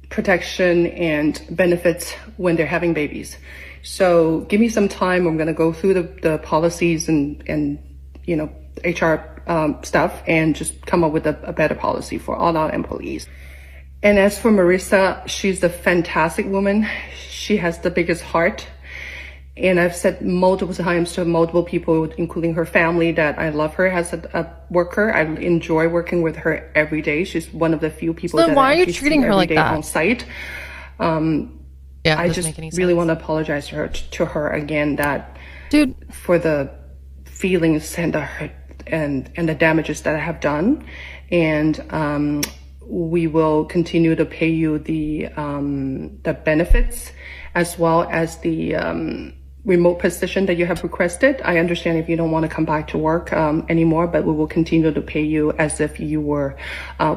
protection and benefits when they're having babies. So give me some time. I'm going to go through the policies and HR stuff and just come up with a better policy for all our employees. And as for Marissa, she's a fantastic woman. She has the biggest heart. And I've said multiple times to multiple people, including her family, that I love her as a worker. I enjoy working with her every day. She's one of the few people that why I are you actually treating see her every like day that? on site. I just really want to apologize to her again, that dude, for the feelings and the hurt and the damages that I have done. And we will continue to pay you the benefits as well as the remote position that you have requested. I understand if you don't want to come back to work anymore, but we will continue to pay you as if you were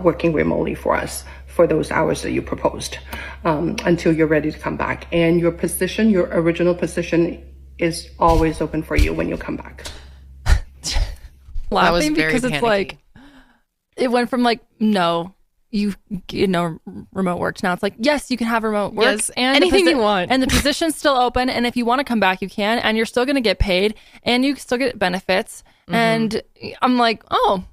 working remotely for us for those hours that you proposed until you're ready to come back. And your position, your original position, is always open for you when you come back. laughing very because it's panicky. like it went from like no remote work to now it's like yes, you can have remote work, Yes, and anything you want, and the position's still open, and if you want to come back you can, and you're still going to get paid and you still get benefits. And I'm like, oh,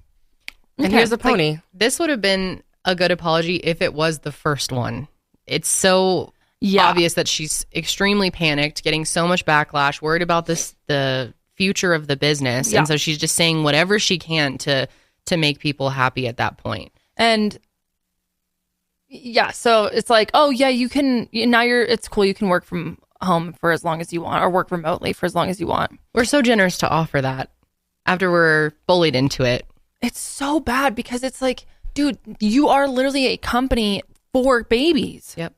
And okay. here's a pony. Like, this would have been a good apology if it was the first one. It's so obvious that she's extremely panicked, getting so much backlash, worried about the future of the business. Yeah. And so she's just saying whatever she can to make people happy at that point. And yeah, so it's like, oh yeah, you can now it's cool, you can work from home for as long as you want, or work remotely for as long as you want. We're so generous to offer that after we're bullied into it. It's so bad because it's like, dude, you are literally a company for babies. Yep.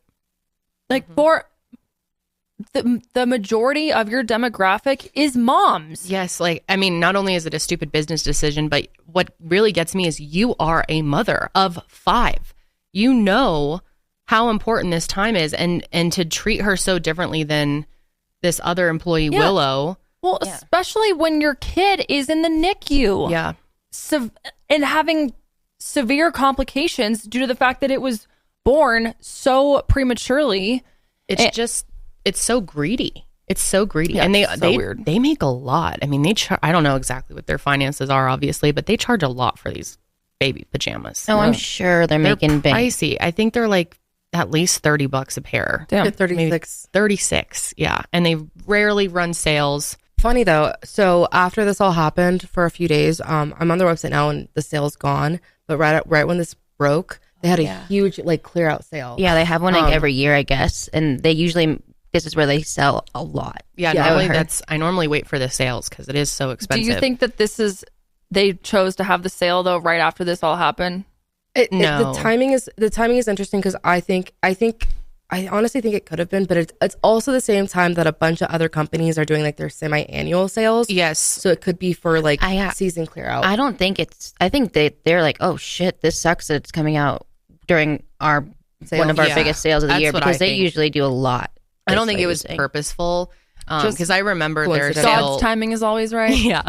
Like for the majority of your demographic is moms. Yes, like, I mean, not only is it a stupid business decision, but what really gets me is you are a mother of 5. You know how important this time is, and to treat her so differently than this other employee, Willow. Well, especially when your kid is in the NICU. Yeah. And having severe complications due to the fact that it was born so prematurely. It's so greedy. It's so greedy. Yeah, And weird. they make a lot. I mean, I don't know exactly what their finances are, obviously, but they charge a lot for these baby pajamas. Oh, I'm sure they're making bank. pricey. I think they're like at least $30 a pair. Damn. 36. 36. Yeah. And they rarely run sales. Funny though. So after this all happened for a few days, I'm on their website now and the sale's gone. But right when this broke, they had a huge like clear out sale. Yeah, they have one like every year, I guess, and they usually this is where they sell a lot. Yeah. I normally wait for the sales because it is so expensive. Do you think that they chose to have the sale though right after this all happened? No. The timing is interesting because I honestly think it could have been, but it's also the same time that a bunch of other companies are doing like their semi-annual sales. Yes. So it could be for like season clear out. I don't think I think they're like, oh shit, this sucks that it's coming out during one of our biggest sales of the year, because they usually do a lot. I don't think it was purposeful because I remember their coincidence. sale. God's timing is always right. Yeah.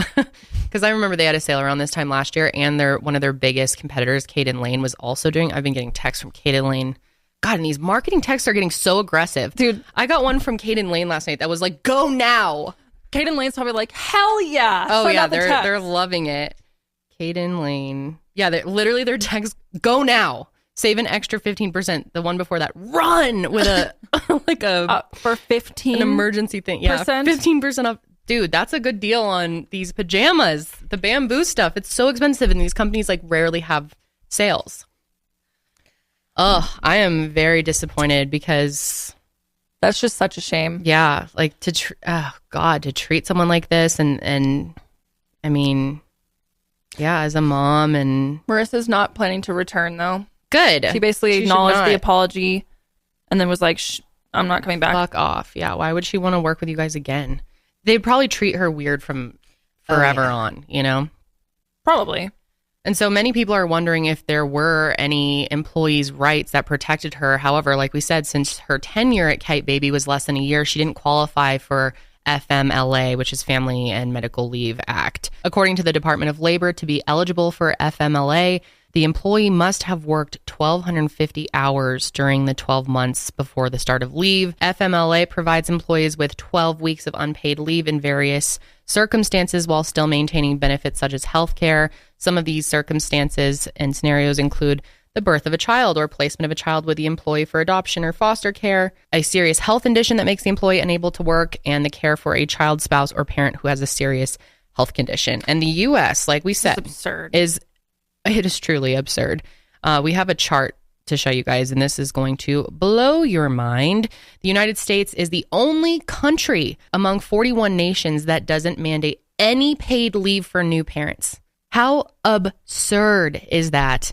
Because I remember they had a sale around this time last year, and one of their biggest competitors, Kyte Lane, was also doing. I've been getting texts from Kyte Lane. God, and these marketing texts are getting so aggressive. Dude, I got one from Kyte Lane last night that was like, go now. Kyte Lane's probably like, hell yeah. Oh, Send yeah, out the text. they're loving it. Kyte Lane. Yeah, literally their text, go now. Save an extra 15%. The one before that, run with a like a for 15 an emergency thing. Yeah, 15% off. Dude, that's a good deal on these pajamas. The bamboo stuff. It's so expensive, and these companies like rarely have sales. Oh, I am very disappointed because that's just such a shame. Yeah, like to treat someone like this, and I mean, Yeah, as a mom. And Marissa's not planning to return, though. Good. She basically acknowledged the apology and then was like, I'm not coming back. Fuck off. Yeah, why would she want to work with you guys again? They'd probably treat her weird from forever on, you know? Probably. And so many people are wondering if there were any employees' rights that protected her. However, like we said, since her tenure at Kyte Baby was less than a year, she didn't qualify for FMLA, which is Family and Medical Leave Act. According to the Department of Labor, to be eligible for FMLA, the employee must have worked 1,250 hours during the 12 months before the start of leave. FMLA provides employees with 12 weeks of unpaid leave in various circumstances while still maintaining benefits such as health care. Some of these circumstances and scenarios include the birth of a child or placement of a child with the employee for adoption or foster care, a serious health condition that makes the employee unable to work, and the care for a child, spouse, or parent who has a serious health condition. And the U.S., like we said, it is truly absurd. We have a chart to show you guys, and this is going to blow your mind. The United States is the only country among 41 nations that doesn't mandate any paid leave for new parents. How absurd is that?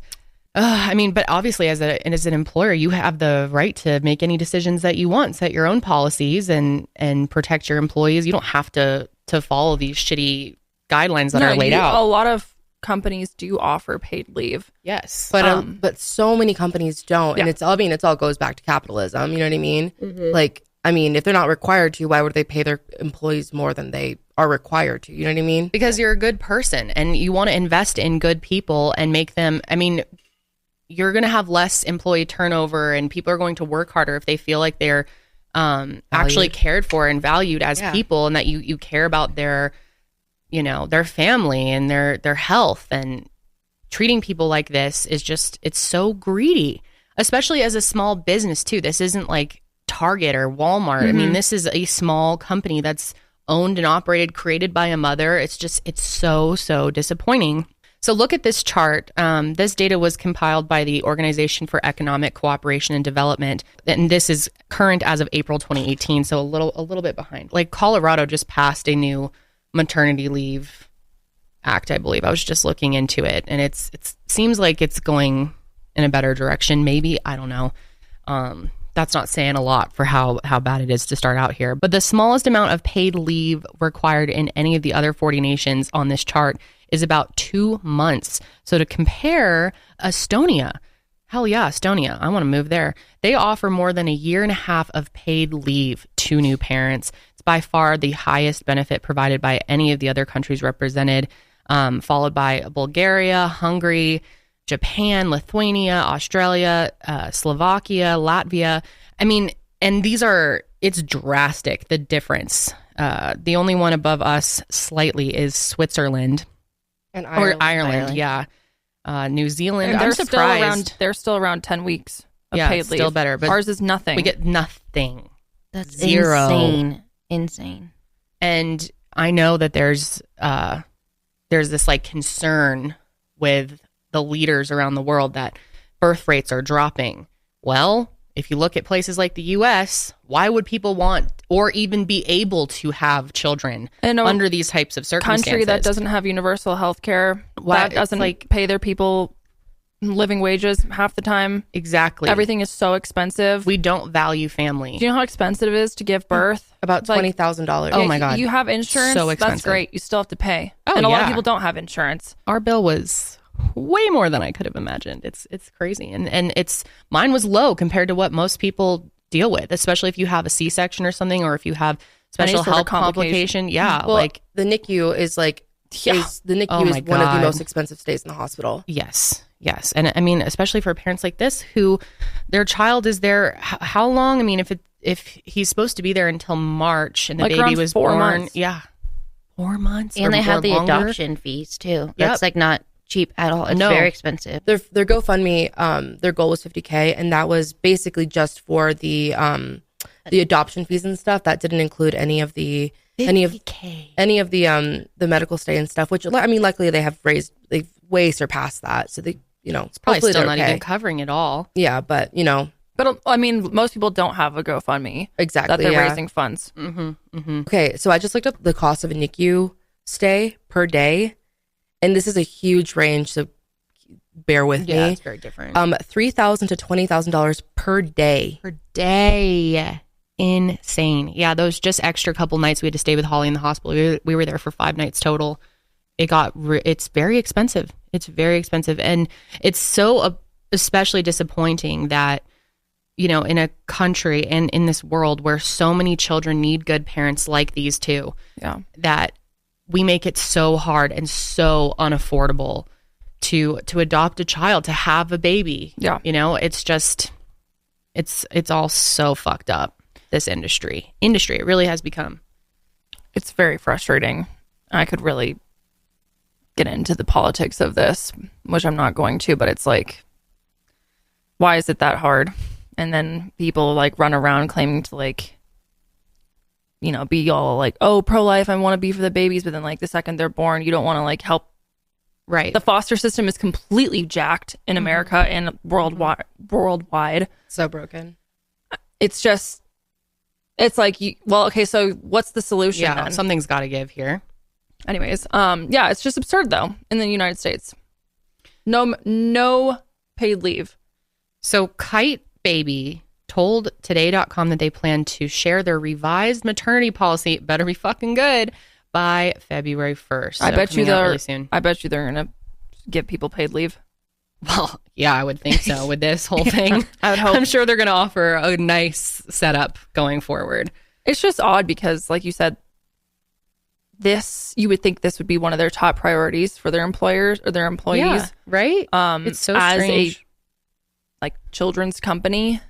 I mean, but obviously as an employer, you have the right to make any decisions that you want, set your own policies and protect your employees. You don't have to follow these shitty guidelines that are laid out. A lot of companies do offer paid leave. Yes. But so many companies don't. Yeah. And it all goes back to capitalism. You know what I mean? Mm-hmm. Like, I mean, if they're not required to, why would they pay their employees more than they are required to? You know what I mean? Because you're a good person and you want to invest in good people and make them, I mean, you're going to have less employee turnover and people are going to work harder if they feel like they're actually cared for and valued as people, and that you care about their, you know, their family and their health. And treating people like this is just, it's so greedy, especially as a small business too. This isn't like Target or Walmart. I mean, this is a small company that's owned and operated, created by a mother. It's so disappointing. So look at this chart. This data was compiled by the Organization for Economic Cooperation and Development, and this is current as of April 2018. So a little bit behind. Like Colorado just passed a new maternity leave act, I believe. I was just looking into it, and it seems like it's going in a better direction. Maybe, I don't know. That's not saying a lot for how bad it is to start out here. But the smallest amount of paid leave required in any of the other 40 nations on this chart is about 2 months. So to compare, Estonia, hell yeah, Estonia, I want to move there. They offer more than 1.5 years of paid leave to new parents. It's by far the highest benefit provided by any of the other countries represented, followed by Bulgaria, Hungary, Japan, Lithuania, Australia, Slovakia, Latvia. I mean, and it's drastic, the difference. The only one above us slightly is Switzerland. And Ireland, yeah. New Zealand, and I'm surprised. They're still around 10 weeks of paid leave. Still better. But ours is nothing. We get nothing. That's 0. Insane. And I know that there's this like concern with the leaders around the world that birth rates are dropping. Well, if you look at places like the U.S., why would people want or even be able to have children under these types of circumstances? Country that doesn't have universal health care, that doesn't pay their people living wages half the time. Exactly. Everything is so expensive. We don't value family. Do you know how expensive it is to give birth? About $20,000. Oh my God. You have insurance, so expensive. That's great. You still have to pay. Oh, and a lot of people don't have insurance. Our bill was way more than I could have imagined. It's crazy. And mine was low compared to what most people deal with, especially if you have a C-section or something, or if you have special health complication. Yeah. Well, like the NICU is like, the NICU is one of the most expensive stays in the hospital. Yes. And I mean, especially for parents like this who their child is there. How long? I mean, if he's supposed to be there until March and the baby was 4 born. months. Yeah. 4 months. And they have the longer. adoption fees too. That's like not cheap at all. It's very expensive. Their GoFundMe, their goal was $50,000, and that was basically just for the adoption fees and stuff. That didn't include any of the medical stay and stuff. Which, I mean, luckily they've way surpassed that. So they, it's probably still not even covering it all. Yeah, but But I mean, most people don't have a GoFundMe. Exactly. That they're raising funds. Mm-hmm, mm-hmm. Okay, so I just looked up the cost of a NICU stay per day. and this is a huge range, so bear with me. Yeah, it's very different. $3,000 to $20,000 per day. Per day. Insane. Yeah, those just extra couple nights we had to stay with Holly in the hospital. We were there for 5 nights total. It's very expensive. It's very expensive. And it's so especially disappointing that, you know, in a country and in this world where so many children need good parents like these two, that we make it so hard and so unaffordable to adopt a child, to have a baby. Yeah. You know, it's just, it's all so fucked up, this industry. It really has become. It's very frustrating. I could really get into the politics of this, which I'm not going to, but it's like, why is it that hard? And then people like run around claiming to like, you know, be all like, oh, pro-life, I want to be for the babies, but then like the second they're born, you don't want to like help. Right. The foster system is completely jacked in America and worldwide. So broken. It's just, it's like, well, okay, so what's the solution? Yeah, then? Something's got to give here. Anyways, yeah, it's just absurd though in the United States. No paid leave. So Kyte Baby told Today.com that they plan to share their revised maternity policy, better be fucking good, by February 1st. So I bet you really soon. I bet you they're gonna give people paid leave. Well, yeah, I would think so with this whole thing. I would hope. I'm sure they're gonna offer a nice setup going forward. It's just odd because, like you said, you would think this would be one of their top priorities for their employers or their employees. Yeah, right? It's so strange. As a like children's company.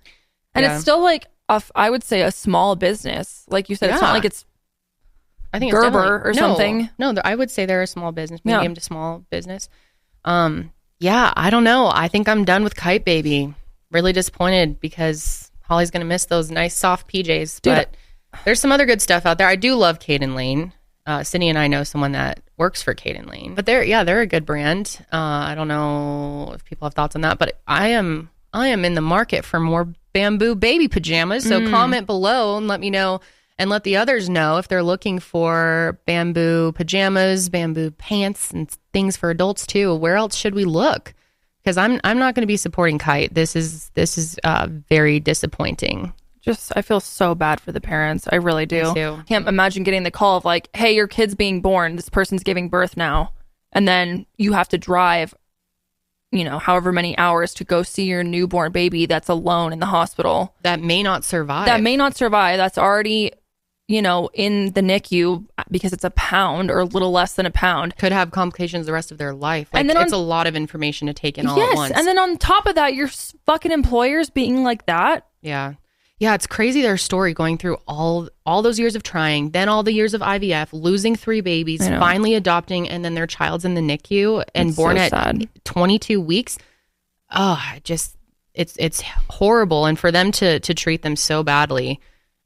And it's still like, I would say a small business. Like you said, it's not like it's I think Gerber or something. No, I would say they're a small business, medium to small business. Yeah, I don't know. I think I'm done with Kyte Baby. Really disappointed because Holly's going to miss those nice soft PJs. Dude, but there's some other good stuff out there. I do love Caden Lane. Sydney and I know someone that works for Caden Lane. But they're a good brand. I don't know if people have thoughts on that, but I am in the market for more bamboo baby pajamas. So comment below and let me know, and let the others know if they're looking for bamboo pajamas, bamboo pants, and things for adults too. Where else should we look? Because I'm not going to be supporting Kyte. This is very disappointing. I feel so bad for the parents. I really do. Me too. Can't imagine getting the call of like, hey, your kid's being born. This person's giving birth now. And then you have to drive, you know, however many hours to go see your newborn baby that's alone in the hospital. That may not survive. That's already, you know, in the NICU because it's a pound or a little less than a pound. Could have complications the rest of their life. Like, and then it's a lot of information to take in all at once. And then on top of that, your fucking employers being like that. Yeah. Yeah, it's crazy their story going through all those years of trying, then all the years of IVF, losing 3 babies, finally adopting, and then their child's in the NICU and born at 22 weeks. Oh, it's horrible. And for them to treat them so badly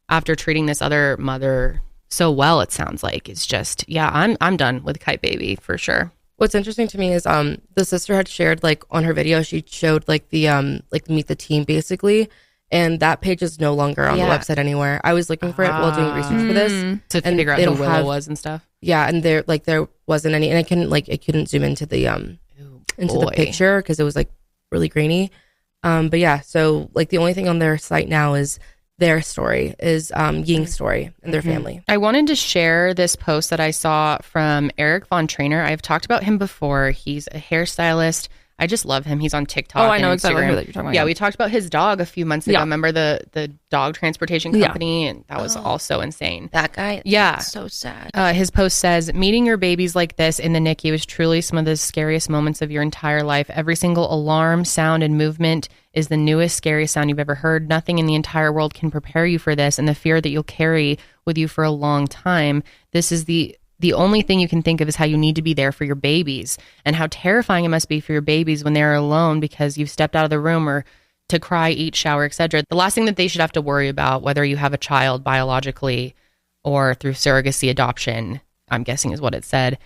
after treating this other mother so well, it sounds like, it's just, yeah, I'm done with Kyte Baby for sure. What's interesting to me is the sister had shared, like, on her video, she showed like the like Meet the Team basically. And that page is no longer on the website anywhere. I was looking for it while doing research for this to figure out who Willow was and stuff. Yeah, and there wasn't any, and I couldn't zoom into the the picture because it was like really grainy. But yeah, so like the only thing on their site now is their story, is Ying's story and their family. I wanted to share this post that I saw from Eric Von Trainer. I've talked about him before. He's a hairstylist. I just love him. He's on TikTok. Oh, I know exactly who that you're talking about. Yeah, we talked about his dog a few months ago. Remember the dog transportation company? And that was also insane. That guy? Yeah. So sad. His post says, meeting your babies like this in the NICU is truly some of the scariest moments of your entire life. Every single alarm, sound, and movement is the newest, scariest sound you've ever heard. Nothing in the entire world can prepare you for this and the fear that you'll carry with you for a long time. This is the only thing you can think of is how you need to be there for your babies and how terrifying it must be for your babies when they're alone because you've stepped out of the room or to cry, eat, shower, etc. The last thing that they should have to worry about, whether you have a child biologically or through surrogacy adoption, I'm guessing is what it said,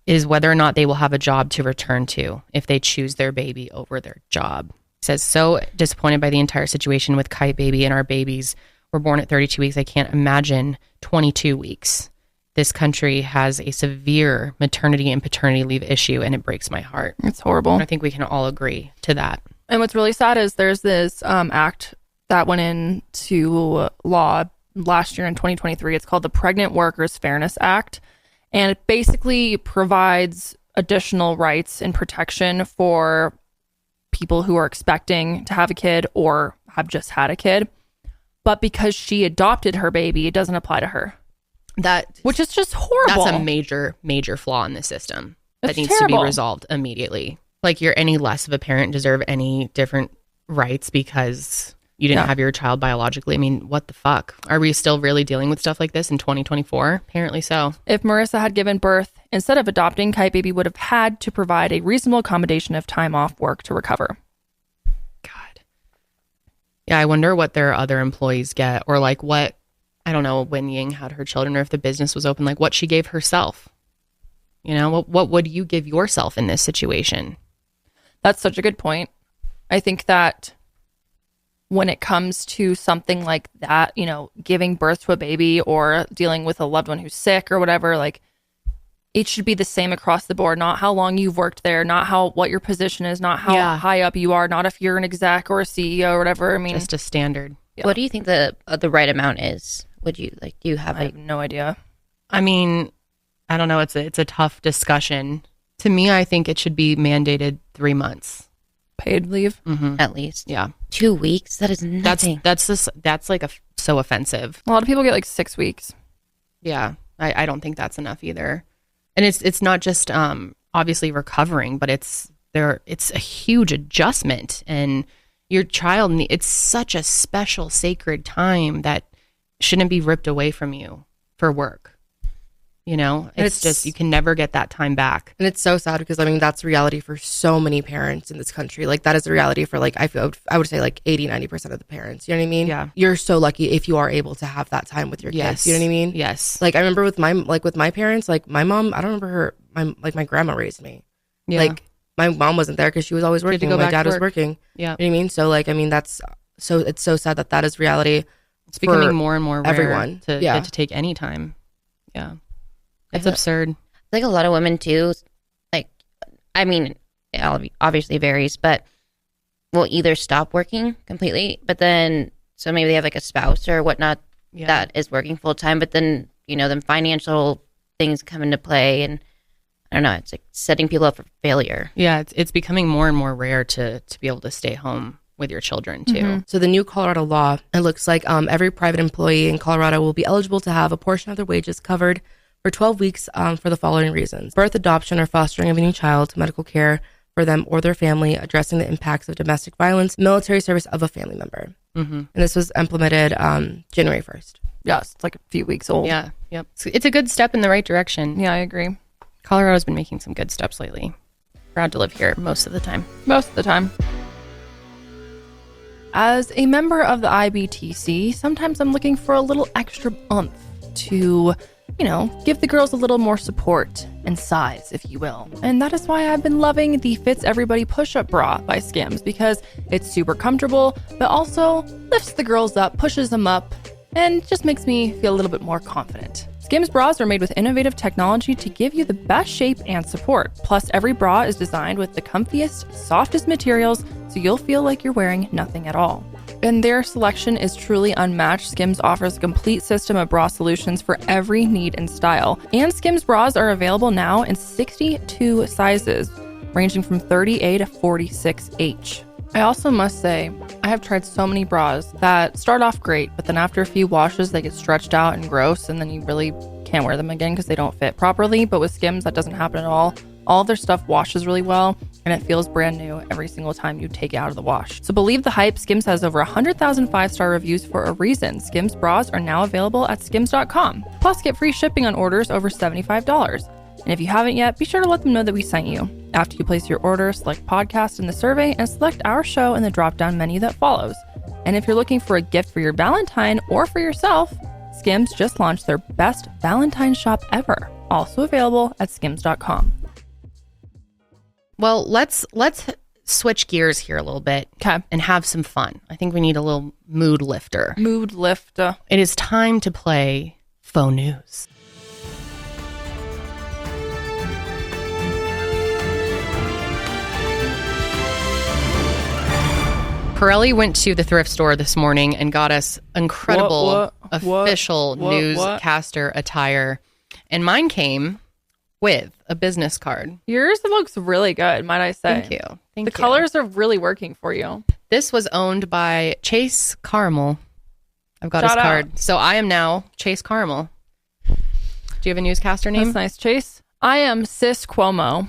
is whether or not they will have a job to return to if they choose their baby over their job. It says, so disappointed by the entire situation with Kyte Baby, and our babies were born at 32 weeks. I can't imagine 22 weeks. this country has a severe maternity and paternity leave issue, and it breaks my heart. It's horrible. And I think we can all agree to that. And what's really sad is there's this act that went into law last year in 2023. It's called the Pregnant Workers Fairness Act. And it basically provides additional rights and protection for people who are expecting to have a kid or have just had a kid. But because she adopted her baby, it doesn't apply to her. Which is just horrible. That's a major, major flaw in the system That's that needs terrible. to be resolved immediately. Like, you're any less of a parent deserve any different rights because you didn't have your child biologically. I mean, what the fuck? Are we still really dealing with stuff like this in 2024? Apparently so. If Marissa had given birth, instead of adopting, Kyte Baby would have had to provide a reasonable accommodation of time off work to recover. God. Yeah, I wonder what their other employees get, or like what, I don't know, when Ying had her children, or if the business was open, like what she gave herself. You know, what would you give yourself in this situation? That's such a good point. I think that when it comes to something like that, you know, giving birth to a baby or dealing with a loved one who's sick or whatever, like it should be the same across the board. Not how long you've worked there, not what your position is, not how high up you are, not if you're an exec or a CEO or whatever. I mean, just a standard. Yeah. What do you think the right amount is? Would you do you have? I have no idea. I mean, I don't know. It's a tough discussion. To me, I think it should be mandated 3 months. Paid leave? Mm-hmm. At least. Yeah. 2 weeks? That is nothing. That's like so offensive. A lot of people get like 6 weeks. Yeah. I don't think that's enough either. And it's not just obviously recovering, but it's a huge adjustment, and your child, it's such a special, sacred time that shouldn't be ripped away from you for work. You know, it's just, you can never get that time back. And it's so sad because, I mean, that's reality for so many parents in this country. Like, that is the reality for, like, I would say, like, 80-90% of the parents. You know what I mean? Yeah. You're so lucky if you are able to have that time with your kids. You know what I mean? Yes. Like, I remember with my parents, like, my mom, I don't remember my grandma raised me. Yeah. Like, my mom wasn't there because she was always working. My dad was working. Yeah. You know what I mean? So, like, I mean, it's so sad that is reality. It's becoming more and more rare everyone to get to take any time. Yeah. It's absurd. Like a lot of women too, like, I mean, it obviously varies, but will either stop working completely, but then, so maybe they have like a spouse or whatnot that is working full time, but then, you know, then financial things come into play, and I don't know, it's like setting people up for failure. Yeah, it's becoming more and more rare to be able to stay home with your children too. Mm-hmm. So the new Colorado law, it looks like every private employee in Colorado will be eligible to have a portion of their wages covered for 12 weeks for the following reasons: birth, adoption, or fostering of any child, medical care for them or their family, addressing the impacts of domestic violence, military service of a family member. Mm-hmm. And this was implemented January 1st. Yeah, it's like a few weeks old. Yeah, yep. It's a good step in the right direction. Yeah, I agree. Colorado's been making some good steps lately. Proud to live here most of the time. Most of the time. As a member of the IBTC, sometimes I'm looking for a little extra oomph to, you know, give the girls a little more support and size, if you will. And that is why I've been loving the Fits Everybody Push-Up Bra by Skims, because it's super comfortable, but also lifts the girls up, pushes them up, and just makes me feel a little bit more confident. Skims bras are made with innovative technology to give you the best shape and support. Plus, every bra is designed with the comfiest, softest materials, so you'll feel like you're wearing nothing at all. And their selection is truly unmatched. Skims offers a complete system of bra solutions for every need and style. And Skims bras are available now in 62 sizes, ranging from 30A to 46H. I also must say, I have tried so many bras that start off great, but then after a few washes, they get stretched out and gross, and then you really can't wear them again because they don't fit properly. But with Skims, that doesn't happen at all. All their stuff washes really well, and it feels brand new every single time you take it out of the wash. So believe the hype, Skims has over 100,000 5-star reviews for a reason. Skims bras are now available at skims.com. Plus, get free shipping on orders over $75. And if you haven't yet, be sure to let them know that we sent you. After you place your order, select podcast in the survey and select our show in the drop-down menu that follows. And if you're looking for a gift for your Valentine or for yourself, Skims just launched their best Valentine shop ever, also available at skims.com. Well, let's switch gears here a little bit, okay, and have some fun. I think we need a little mood lifter. Mood lifter. It is time to play Faux News. Karelly went to the thrift store this morning and got us incredible official newscaster attire. And mine came with a business card. Yours looks really good, might I say. Thank you. The colors are really working for you. This was owned by Chase Caramel. I've got his card. So I am now Chase Caramel. Do you have a newscaster name? That's nice, Chase. I am Sis Cuomo.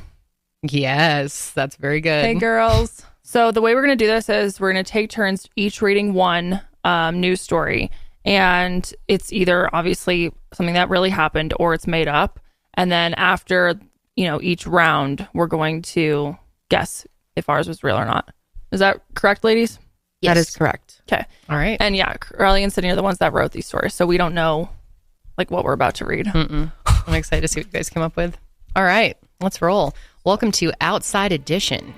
Yes, that's very good. Hey, girls. So the way we're going to do this is we're going to take turns each reading one news story. And it's either obviously something that really happened or it's made up. And then after, each round, we're going to guess if ours was real or not. Is that correct, ladies? Yes. That is correct. Okay. All right. And yeah, Karelly and Sydney are the ones that wrote these stories. So we don't know what we're about to read. I'm excited to see what you guys come up with. All right, let's roll. Welcome to Outside Edition.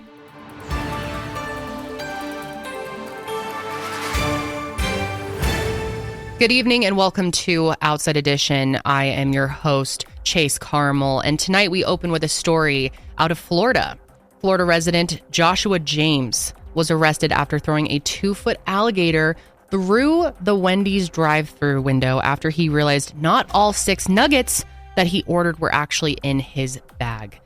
Good evening and welcome to Outside Edition. I am your host, Chase Caramel, and tonight we open with a story out of Florida. Florida resident Joshua James was arrested after throwing a 2-foot alligator through the Wendy's drive-thru window after he realized not all 6 nuggets that he ordered were actually in his bag.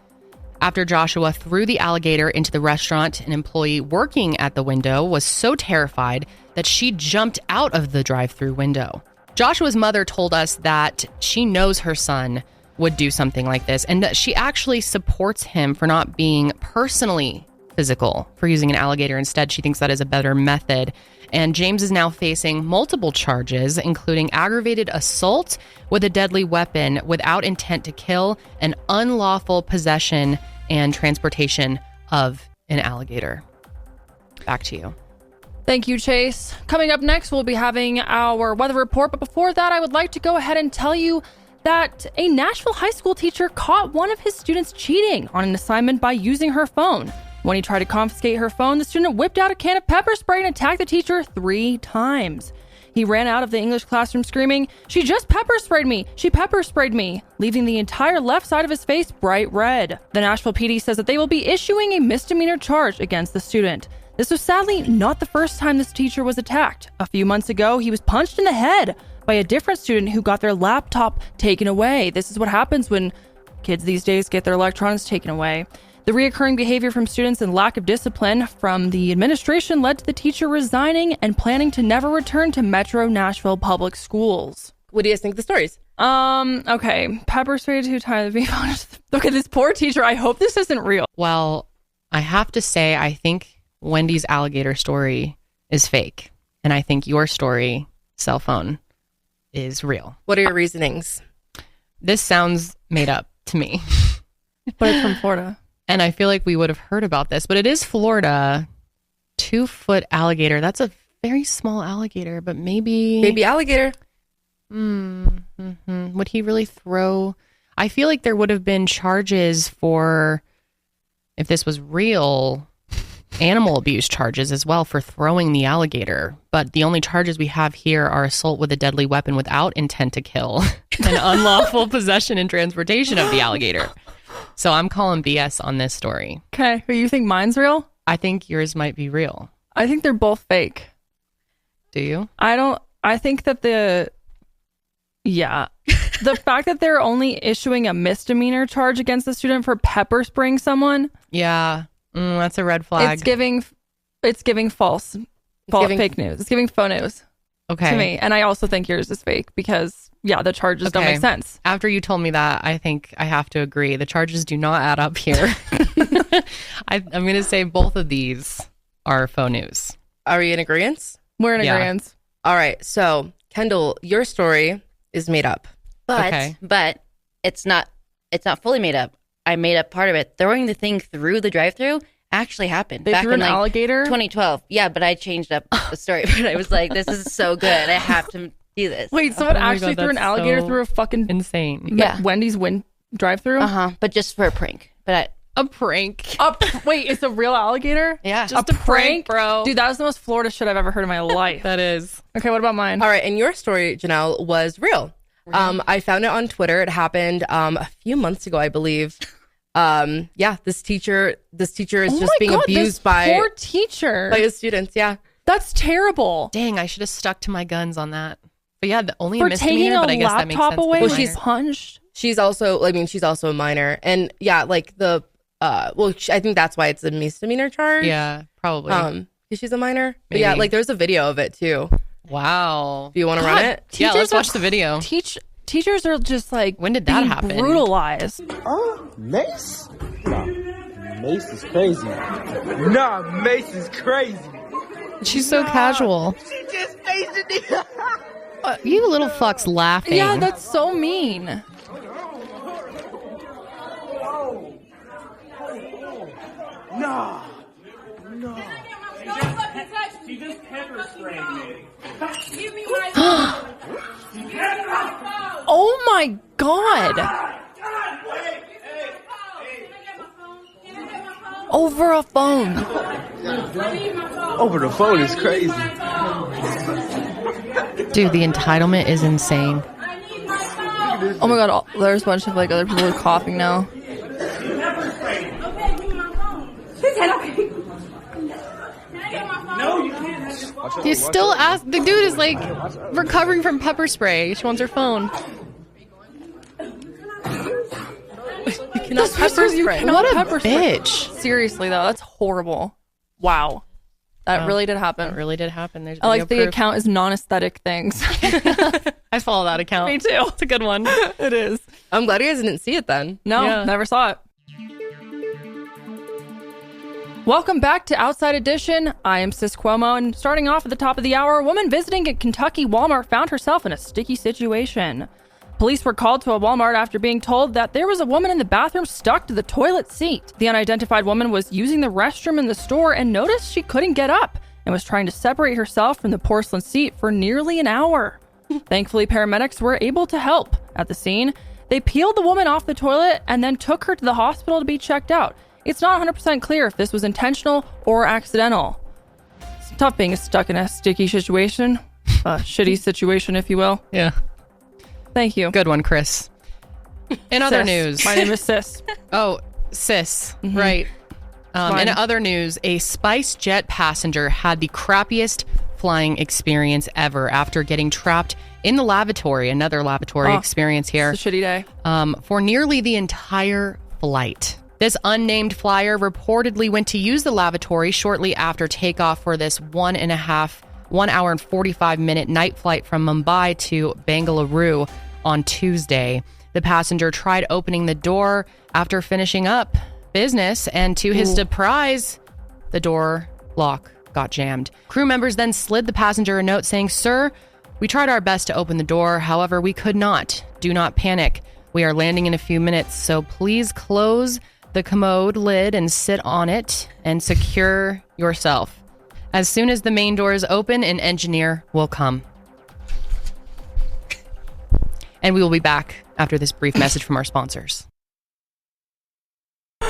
After Joshua threw the alligator into the restaurant, an employee working at the window was so terrified that she jumped out of the drive-thru window. Joshua's mother told us that she knows her son would do something like this and that she actually supports him for not being personally physical, for using an alligator instead. She thinks that is a better method. And James is now facing multiple charges, including aggravated assault with a deadly weapon without intent to kill and unlawful possession and transportation of an alligator. Back to you. Thank you, Chase. Coming up next, we'll be having our weather report. But before that, I would like to go ahead and tell you that a Nashville high school teacher caught one of his students cheating on an assignment by using her phone. When he tried to confiscate her phone, the student whipped out a can of pepper spray and attacked the teacher 3 times. He ran out of the English classroom screaming, "She just pepper sprayed me! She pepper sprayed me!" leaving the entire left side of his face bright red. The Nashville PD says that they will be issuing a misdemeanor charge against the student. This was sadly not the first time this teacher was attacked. A few months ago, he was punched in the head by a different student who got their laptop taken away. This is what happens when kids these days get their electronics taken away. The reoccurring behavior from students and lack of discipline from the administration led to the teacher resigning and planning to never return to Metro Nashville public schools. What do you guys think of the stories? Okay. Pepper spray 2 times. Look at this poor teacher. I hope this isn't real. Well, I have to say, I think Wendy's alligator story is fake. And I think your story, cell phone, is real. What are your reasonings? This sounds made up to me. But it's from Florida. And I feel like we would have heard about this, but it is Florida. 2-foot alligator. That's a very small alligator, but maybe... Baby alligator. Would he really throw... I feel like there would have been charges for, if this was real, animal abuse charges as well for throwing the alligator. But the only charges we have here are assault with a deadly weapon without intent to kill and unlawful possession and transportation of the alligator. So I'm calling BS on this story. Okay. You think mine's real? I think yours might be real. I think they're both fake. Do you? I think that the fact that they're only issuing a misdemeanor charge against the student for pepper spraying someone. Yeah. That's a red flag. It's giving fake news. It's giving faux news. Okay. To me. And I also think yours is fake because, the charges don't make sense. After you told me that, I think I have to agree. The charges do not add up here. I'm going to say both of these are faux news. Are we in agreement? We're in agreement. All right. So, Kendall, your story is made up. But it's not fully made up. I made up part of it. Throwing the thing through the drive-thru actually happened. They back threw in an alligator? 2012. Yeah, but I changed up the story. But I was like, this is so good. I have to do this. Wait, someone actually threw an alligator through a fucking insane. Wendy's drive-thru? But just for a prank. A prank. Wait, it's a real alligator? Yeah. Just a prank, bro. Dude, that was the most Florida shit I've ever heard in my life. That is. Okay, what about mine? All right, and your story, Janelle, was real. I found it on Twitter. It happened a few months ago, I believe. This teacher is just being abused by poor teacher by his students. Yeah. That's terrible. Dang, I should have stuck to my guns on that. But yeah, the only For a misdemeanor, but I guess that makes sense. laptop away with when minor. she's punched. She's also a minor. And yeah, like I think that's why it's a misdemeanor charge. Yeah, probably. Because she's a minor. But Maybe. yeah, like there's a video of it too. Wow. Do you want to run it? Yeah, let's watch the video. Teachers are just like, when did that being happen? Brutalized. Mace? Nah, Mace is crazy. Nah, Mace is crazy. She's so casual. She just faced it. You little fucks laughing. Yeah, that's so mean. Nah. She just pepper sprayed me. Oh my God. Over a phone. Over the phone is crazy. Dude, the entitlement is insane. Oh my God, there's a bunch of like other people coughing now. No, you can't. You still ask. The dude is like recovering from pepper spray. She wants her phone. That's pepper spray. What a pepper bitch. Spray. Seriously though, that's horrible. Wow. That really did happen. That really did happen. There's I like the video account is non-aesthetic things. I follow that account. Me too. It's a good one. It is. I'm glad you guys didn't see it then. No, Yeah. never saw it. Welcome back to Outside Edition. I am Sis Cuomo, and starting off at the top of the hour, a woman visiting a Kentucky Walmart found herself in a sticky situation. Police were called to a Walmart after being told that there was a woman in the bathroom stuck to the toilet seat. The unidentified woman was using the restroom in the store and noticed she couldn't get up and was trying to separate herself from the porcelain seat for nearly an hour. Thankfully, paramedics were able to help. At the scene, they peeled the woman off the toilet and then took her to the hospital to be checked out. It's not 100% clear if this was intentional or accidental. It's tough being stuck in a sticky situation. A shitty situation, if you will. Yeah. Thank you. Good one, Chris. In other Sis. news. My name is Sis. Oh, sis. Right. In other news, a SpiceJet passenger had the crappiest flying experience ever after getting trapped in the lavatory. Another lavatory experience here. It's a shitty day. For nearly the entire flight. This unnamed flyer reportedly went to use the lavatory shortly after takeoff for this 1 hour and 45 minute night flight from Mumbai to Bengaluru on Tuesday. The passenger tried opening the door after finishing up business, and to his surprise, the door lock got jammed. Crew members then slid the passenger a note saying, "Sir, we tried our best to open the door. However, we could not. Do not panic. We are landing in a few minutes, so please close the commode lid and sit on it and secure yourself. As soon as the main door is open, an engineer will come." And we will be back after this brief message from our sponsors.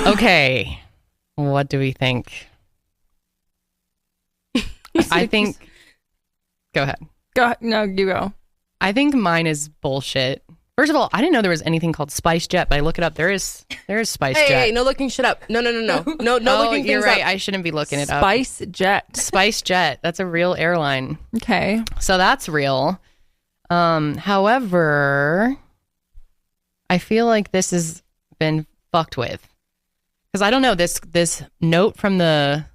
Okay. What do we think? I think... Go ahead. Go. No, you go. I think mine is bullshit. First of all, I didn't know there was anything called SpiceJet, but I look it up. There is SpiceJet. Hey, no looking shit up. No looking You're things right. up. I shouldn't be looking it up. SpiceJet. SpiceJet. That's a real airline. Okay. So that's real. However, I feel like this has been fucked with. Because I don't know, this note from the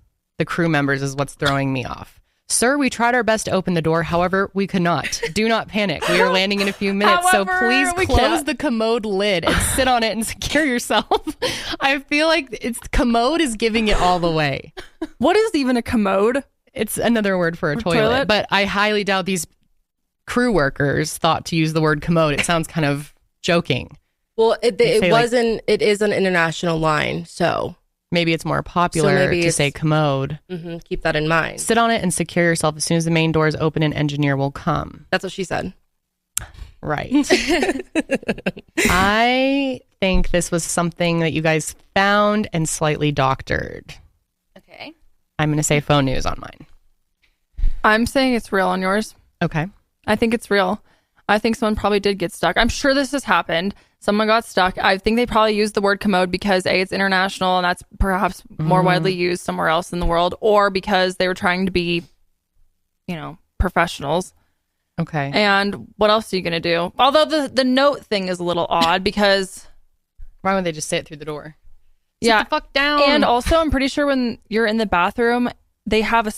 crew members is what's throwing me off. "Sir, we tried our best to open the door. However, we could not. Do not panic. We are landing in a few minutes. So please close the commode lid and sit on it and secure yourself." I feel like commode is giving it all the way. What is even a commode? It's another word for a toilet. But I highly doubt these crew workers thought to use the word commode. It sounds kind of joking. Well, it is an international line, so maybe it's more popular to say commode. Mm-hmm, keep that in mind. Sit on it and secure yourself. As soon as the main door is open, an engineer will come. That's what she said. Right. I think this was something that you guys found and slightly doctored. Okay. I'm going to say faux news on mine. I'm saying it's real on yours. Okay. I think it's real. I think someone probably did get stuck. I'm sure this has happened. Someone got stuck. I think they probably used the word commode because A, it's international and that's perhaps more widely used somewhere else in the world, or because they were trying to be professionals. Okay. And what else are you going to do? Although the note thing is a little odd because... Why would they just say it through the door? Yeah. Sit the fuck down. And also, I'm pretty sure when you're in the bathroom, they have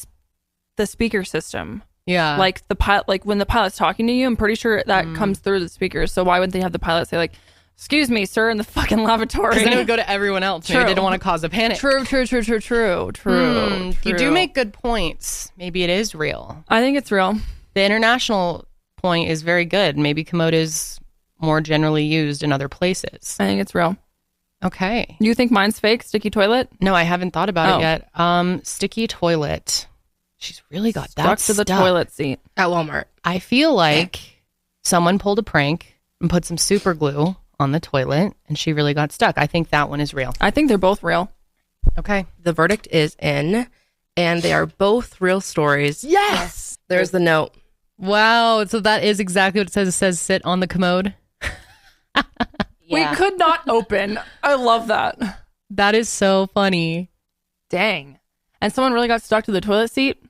the speaker system. Yeah. Like when the pilot's talking to you, I'm pretty sure that comes through the speakers. So why wouldn't they have the pilot say like, "Excuse me, sir," in the fucking lavatory? Because then it would go to everyone else. Maybe they didn't want to cause a panic. True. You do make good points. Maybe it is real. I think it's real. The international point is very good. Maybe commode is more generally used in other places. I think it's real. Okay. You think mine's fake? Sticky toilet? No, I haven't thought about it yet. Sticky toilet. She's really got that stuck to the toilet seat at Walmart. I feel like someone pulled a prank and put some super glue on the toilet and she really got stuck. I think that one is real. I think they're both real. Okay. The verdict is in, and they are both real stories. Yes. There's the note. Wow. So that is exactly what it says. It says sit on the commode. We could not open. I love that. That is so funny. Dang. And someone really got stuck to the toilet seat?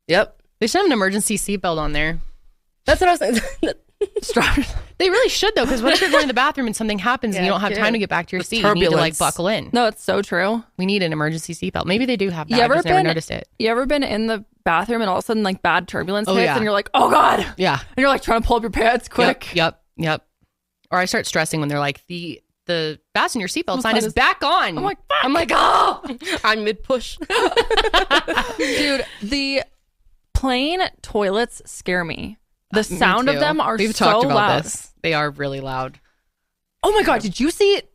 Yep. They should have an emergency seatbelt on there. That's what I was saying. They really should, though, because what if you're going to the bathroom and something happens and you don't have time to get back to your seat? You need to like buckle in. No, it's so true. We need an emergency seatbelt. Maybe they do have that. I just never noticed it. You ever been in the bathroom and all of a sudden like bad turbulence hits and you're like, oh God. Yeah. And you're like trying to pull up your pants quick. Yep. Or I start stressing when they're like, the fasten your seatbelt sign is back on. I'm like, fuck. I'm like, oh, I'm mid push. Dude, the plane toilets scare me. The sound of them are We've so talked about loud. this. They are really loud. Oh my God, did you see it?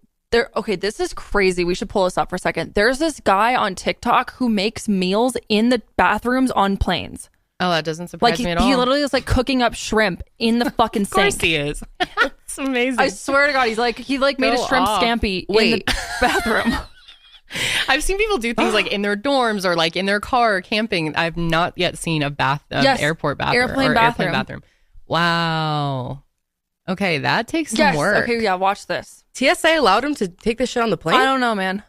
Okay, this is crazy. We should pull this up for a second. There's this guy on TikTok who makes meals in the bathrooms on planes. Oh, that doesn't surprise me at all. He literally is like cooking up shrimp in the fucking sink. Of course he is. It's amazing. I swear to God, he made a shrimp scampi in the bathroom. I've seen people do things like in their dorms or like in their car or camping. I've not yet seen airport bathroom airplane bathroom. Wow. Okay, that takes some work. Okay, yeah, watch this. TSA allowed him to take this shit on the plane? I don't know, man.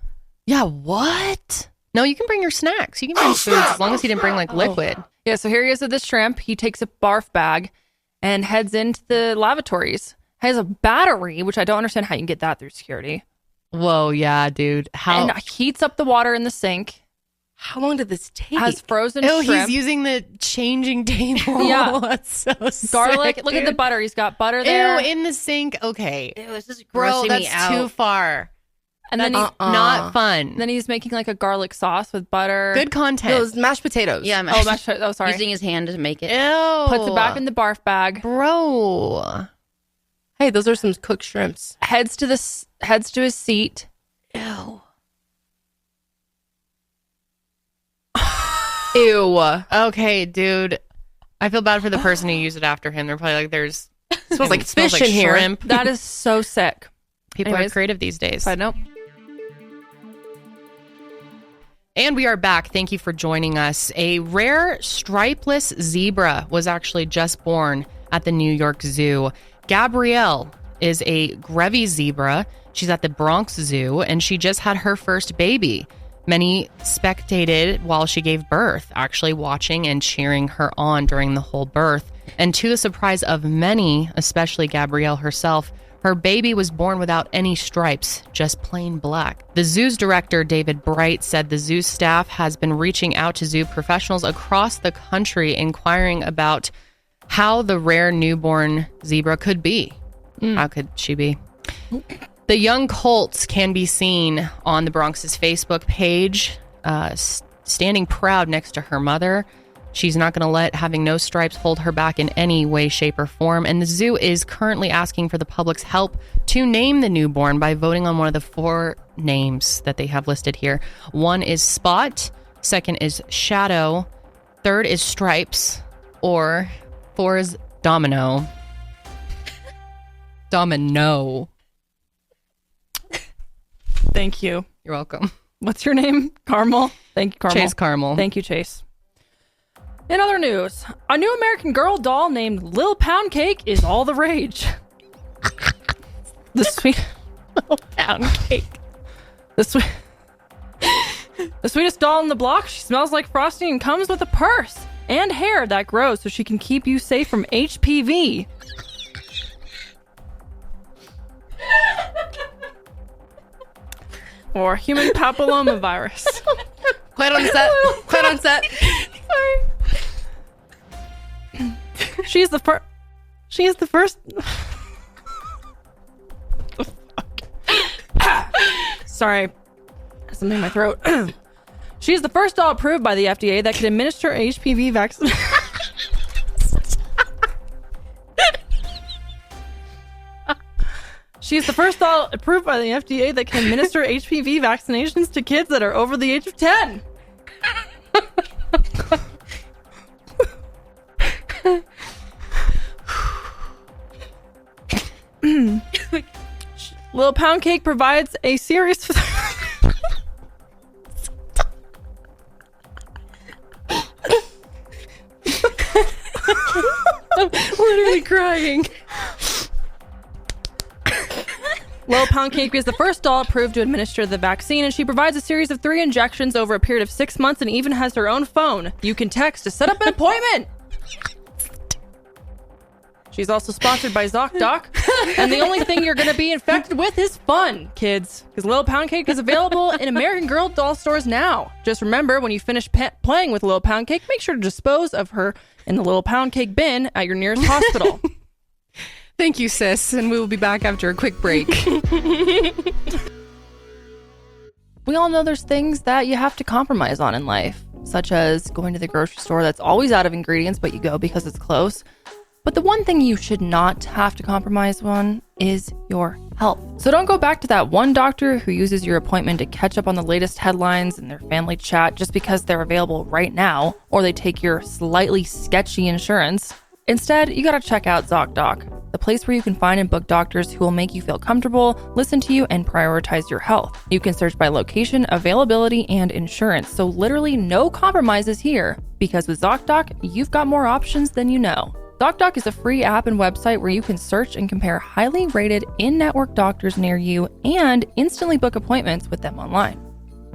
Yeah, what? No, you can bring your snacks. You can bring food as long as he didn't bring like liquid. Yeah, so here he is with this shrimp. He takes a barf bag and heads into the lavatories. Has a battery, which I don't understand how you can get that through security. Whoa, yeah, dude. And heats up the water in the sink. How long did this take? Has frozen shrimp. He's using the changing table. Yeah. That's so sick, garlic. dude. Look at the butter. He's got butter there. Ew, in the sink. Okay. Ew, this is Bro, grossing that's me out. too far. And that's then not fun. Then he's making like a garlic sauce with butter. Good content. Those mashed potatoes. Yeah, mashed potatoes. Oh, sorry. Using his hand to make it. Ew. Puts it back in the barf bag. Bro. Hey, those are some cooked shrimps. Heads to his seat. Ew. Ew. Okay, dude. I feel bad for the person who used it after him. They're probably like, there's smells like fish in here. Shrimp. That is so sick. People are creative these days. Side note. And we are back. Thank you for joining us. A rare stripeless zebra was actually just born at the New York Zoo. Gabrielle is a Grevy zebra. She's at the Bronx Zoo, and she just had her first baby. Many spectated while she gave birth, actually watching and cheering her on during the whole birth. And to the surprise of many, especially Gabrielle herself, her baby was born without any stripes, just plain black. The zoo's director, David Bright, said the zoo staff has been reaching out to zoo professionals across the country, inquiring about how the rare newborn zebra could be. How could she be? The young colts can be seen on the Bronx's Facebook page, standing proud next to her mother. She's not going to let having no stripes hold her back in any way, shape, or form. And the zoo is currently asking for the public's help to name the newborn by voting on one of the 4 names that they have listed here. 1 is Spot, 2nd is Shadow, 3rd is Stripes, or 4 is Domino. Domino. Thank you. You're welcome. What's your name? Caramel. Thank you, Caramel. Chase Caramel. Thank you, Chase. In other news, a new American Girl doll named Lil Pound Cake is all the rage. The Lil Pound Cake. The sweetest doll in the block. She smells like frosting and comes with a purse. and hair that grows so she can keep you safe from HPV. Or human papillomavirus. Quiet on set. Quiet on set. Sorry. She is the first. Sorry. Something in my throat. She is the first doll approved by the FDA that can administer HPV vaccine. She is the first doll approved by the FDA that can administer HPV vaccinations to kids that are over the age of 10. Little Pound Cake provides a series. I'm literally crying. Little Pound Cake is the first doll approved to administer the vaccine, and she provides a series of 3 injections over a period of 6 months and even has her own phone. You can text to set up an appointment. She's also sponsored by ZocDoc, and the only thing you're going to be infected with is fun, kids, because Little Pound Cake is available in American Girl doll stores now. Just remember, when you finish playing with Little Pound Cake, make sure to dispose of her in the Little Pound Cake bin at your nearest hospital. Thank you, sis, and we will be back after a quick break. We all know there's things that you have to compromise on in life, such as going to the grocery store that's always out of ingredients, but you go because it's close. But the one thing you should not have to compromise on is your health. So don't go back to that one doctor who uses your appointment to catch up on the latest headlines in their family chat just because they're available right now, or they take your slightly sketchy insurance. Instead, you gotta check out ZocDoc, the place where you can find and book doctors who will make you feel comfortable, listen to you, and prioritize your health. You can search by location, availability, and insurance, so literally no compromises here, because with ZocDoc, you've got more options than you know. ZocDoc is a free app and website where you can search and compare highly rated in-network doctors near you and instantly book appointments with them online.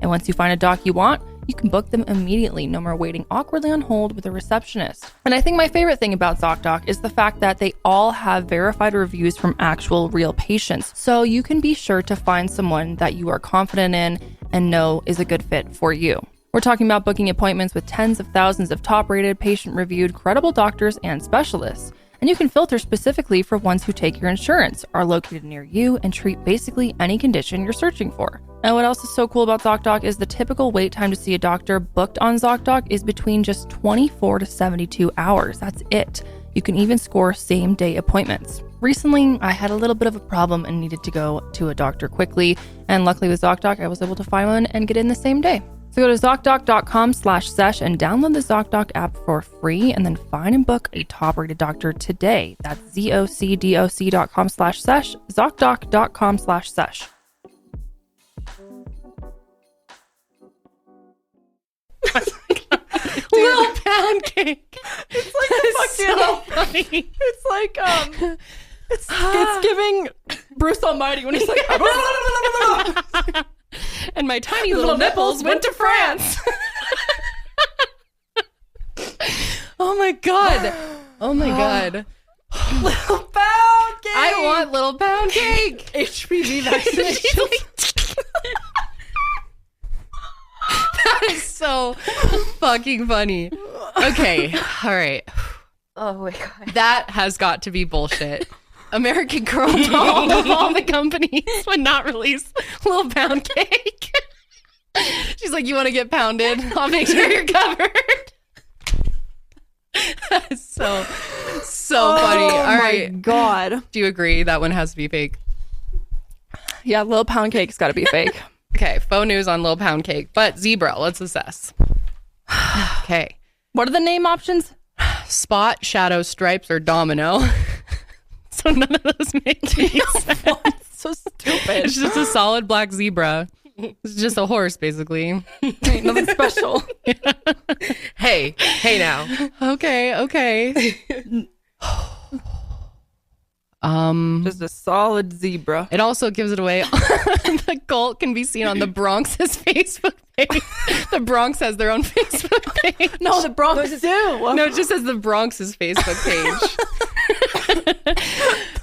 And once you find a doc you want, you can book them immediately, no more waiting awkwardly on hold with a receptionist. And I think my favorite thing about ZocDoc is the fact that they all have verified reviews from actual real patients, so you can be sure to find someone that you are confident in and know is a good fit for you. We're talking about booking appointments with tens of thousands of top-rated, patient-reviewed, credible doctors and specialists. And you can filter specifically for ones who take your insurance, are located near you, and treat basically any condition you're searching for. And what else is so cool about ZocDoc is the typical wait time to see a doctor booked on ZocDoc is between just 24 to 72 hours. That's it. You can even score same-day appointments. Recently, I had a little bit of a problem and needed to go to a doctor quickly, and luckily with ZocDoc, I was able to find one and get in the same day. So go to ZocDoc.com/sesh and download the ZocDoc app for free, and then find and book a top-rated doctor today. That's ZocDoc.com/sesh, ZocDoc.com/sesh. Little Pound Cake. It's like so funny. It's like it's giving Bruce Almighty when he's like and my tiny little nipples went to France. Oh my god. Oh my god. Little Pound Cake. I want Little Pound Cake. HPV vaccination. That is so fucking funny. Okay. All right. Oh my god. That has got to be bullshit. American Girl doll of all the companies would not release Little Pound Cake. She's like, you want to get pounded? I'll make sure you're covered. That is so funny. All right. God. Do you agree that one has to be fake? Yeah, Little Pound Cake's got to be fake. Okay, faux news on Little Pound Cake, but zebra, let's assess. Okay. What are the name options? Spot, shadow, stripes, or domino. So none of those make any sense. So stupid. It's just a solid black zebra. It's just a horse, basically. Ain't nothing special. Yeah. Hey now. Okay. Just a solid zebra. It also gives it away. The cult can be seen on the Bronx's Facebook page. The Bronx has their own Facebook page. No, the Bronx do. No, it just says the Bronx's Facebook page.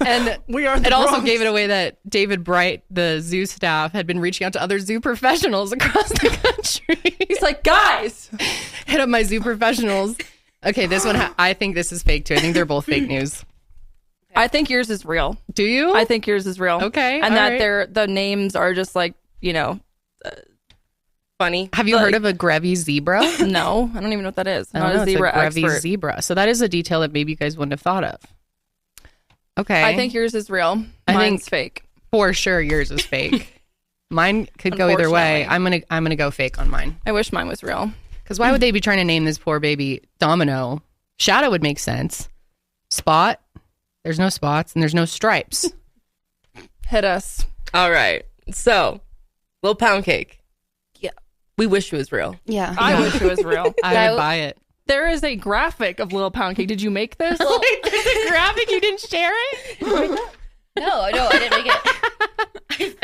And it also gave it away that David Bright, the zoo staff, had been reaching out to other zoo professionals across the country. He's like, guys, hit up my zoo professionals. Okay, this one, I think this is fake too. I think they're both fake news. I think yours is real. Do you? I think yours is real. Okay. And that the names are just like, funny. Have you heard of a Grevy zebra? No, I don't even know what that is. I'm not a zebra Grevy expert. Zebra. So that is a detail that maybe you guys wouldn't have thought of. Okay. I think yours is real. Mine's fake. For sure yours is fake. Mine could go either way. I'm gonna go fake on mine. I wish mine was real. Because why would they be trying to name this poor baby Domino? Shadow would make sense. Spot. There's no spots and there's no stripes. Hit us. All right. So, little pound cake. Yeah. We wish it was real. Yeah. I wish it was real. I would buy it. There is a graphic of Little Pound Cake. Did you make this? Wait, there's a graphic? You didn't share it? No, I didn't make it.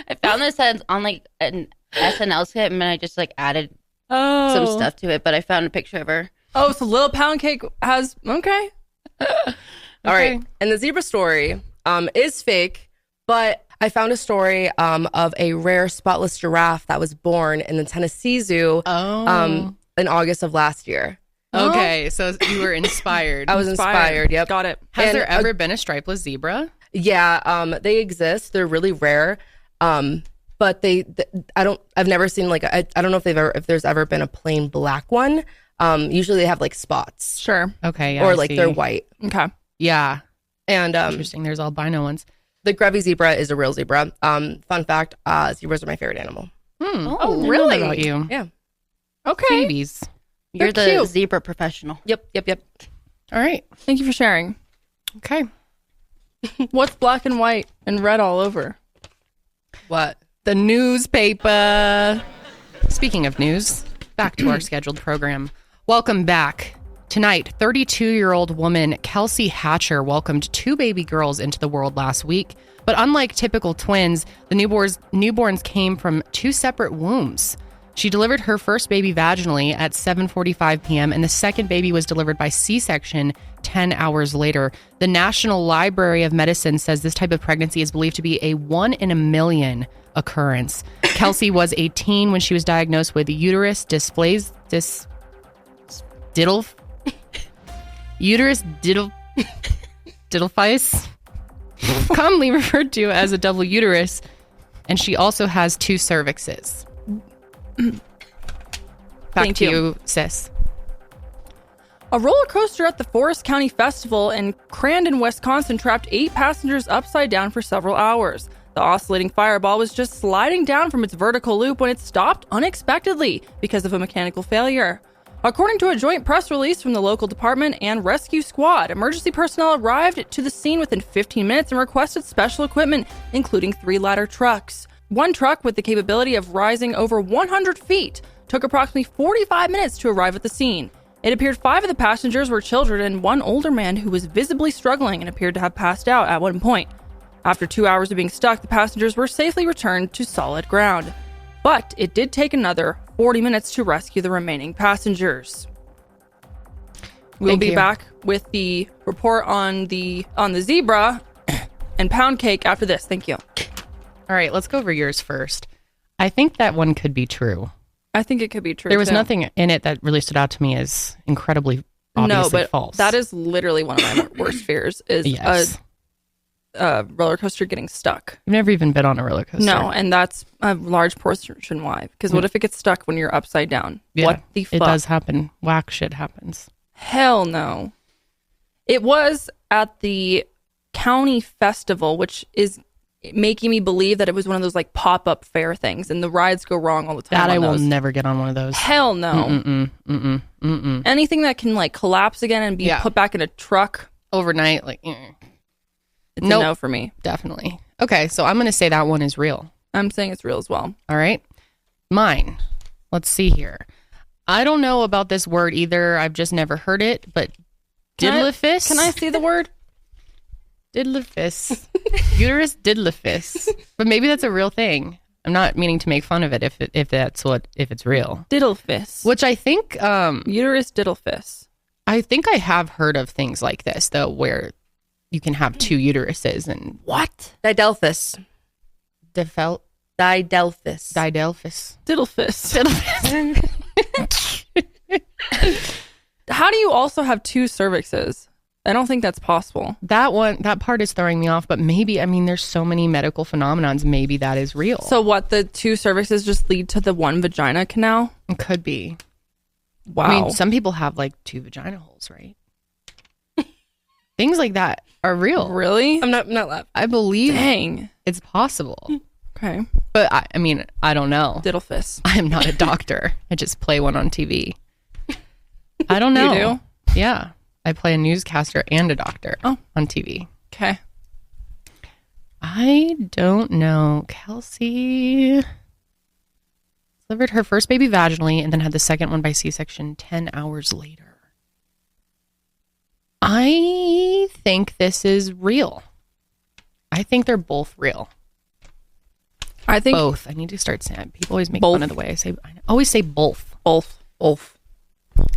I found this on like an SNL skit, and I just like added some stuff to it. But I found a picture of her. Oh, so Little Pound Cake has okay. All right. And the zebra story is fake, but I found a story of a rare spotless giraffe that was born in the Tennessee Zoo in August of last year. Okay, so you were inspired. I was inspired. Yep. Got it. Has there ever been a stripeless zebra? Yeah, they exist. They're really rare. But I've never seen I don't know if there's ever been a plain black one. Usually they have like spots. Sure. Okay. Yeah, or like they're white. Okay. Yeah. And interesting. There's albino ones. The Grevy zebra is a real zebra. Fun fact: zebras are my favorite animal. Oh, really? I know about you? Yeah. Okay. Babies. You're the cute. zebra professional. Yep. All right. Thank you for sharing. Okay. What's black and white and red all over? What? The newspaper. Speaking of news, back to our scheduled program. Welcome back. Tonight, 32-year-old woman Kelsey Hatcher welcomed 2 baby girls into the world last week. But unlike typical twins, the newborns came from 2 separate wombs. She delivered her first baby vaginally at 7:45 p.m. and the second baby was delivered by C-section 10 hours later. The National Library of Medicine says this type of pregnancy is believed to be a 1 in a million occurrence. Kelsey was 18 when she was diagnosed with uterus diddlephysis, commonly referred to as a double uterus, and she also has 2 cervixes. Back to you, sis. A roller coaster at the Forest County Festival in Crandon, Wisconsin trapped 8 passengers upside down for several hours. The oscillating fireball was just sliding down from its vertical loop when it stopped unexpectedly because of a mechanical failure. According to a joint press release from the local department and rescue squad, emergency personnel arrived to the scene within 15 minutes and requested special equipment, including 3 ladder trucks. One truck with the capability of rising over 100 feet took approximately 45 minutes to arrive at the scene. It appeared 5 of the passengers were children and 1 older man who was visibly struggling and appeared to have passed out at one point. After 2 hours of being stuck, the passengers were safely returned to solid ground. But it did take another 40 minutes to rescue the remaining passengers. We'll be back with the report on the zebra and pound cake after this. Thank you. All right, let's go over yours first. I think that one could be true. I think it could be true. There was too. nothing in it that really stood out to me as incredibly obviously false. That is literally one of my worst fears is a roller coaster getting stuck. You've never even been on a roller coaster. No, and that's a large portion why. Because what if it gets stuck when you're upside down? Yeah, what the fuck? It does happen. Whack shit happens. Hell no. It was at the county festival, which is making me believe that it was one of those like pop-up fair things and the rides go wrong all the time. That I will never get on one of those. Hell no. Anything that can like collapse again and be put back in a truck overnight, like it's a no for me. Definitely. Okay, so I'm going to say that one is real. I'm saying it's real as well. All right. Mine. Let's see here. I don't know about this word either. I've just never heard it, but diddlephysis. Can I see the word? diddlifus. Uterus diddlifus. But maybe that's a real thing. I'm not meaning to make fun of it if it's real. Diddlefis. Which I think uterus diddlefis. I think I have heard of things like this though, where you can have two uteruses and what? Didelphus. Didelphus. How do you also have two cervixes? I don't think that's possible. That part is throwing me off, but maybe, I mean, there's so many medical phenomenons. Maybe that is real. So what, the two cervixes just lead to the one vagina canal? It could be. Wow. I mean, some people have like two vagina holes, right? Things like that are real. Really? I'm not laughing. I believe Dang. it's possible. Okay. But I mean, I don't know. Diddlefist. I am not a doctor. I just play one on TV. I don't know. You do? Yeah. I play a newscaster and a doctor on TV. Okay. I don't know. Kelsey delivered her first baby vaginally and then had the second one by C-section 10 hours later. I think this is real. I think they're both real. I think both. I need to start saying. People always make both. fun of the way I say. I always say both. Both.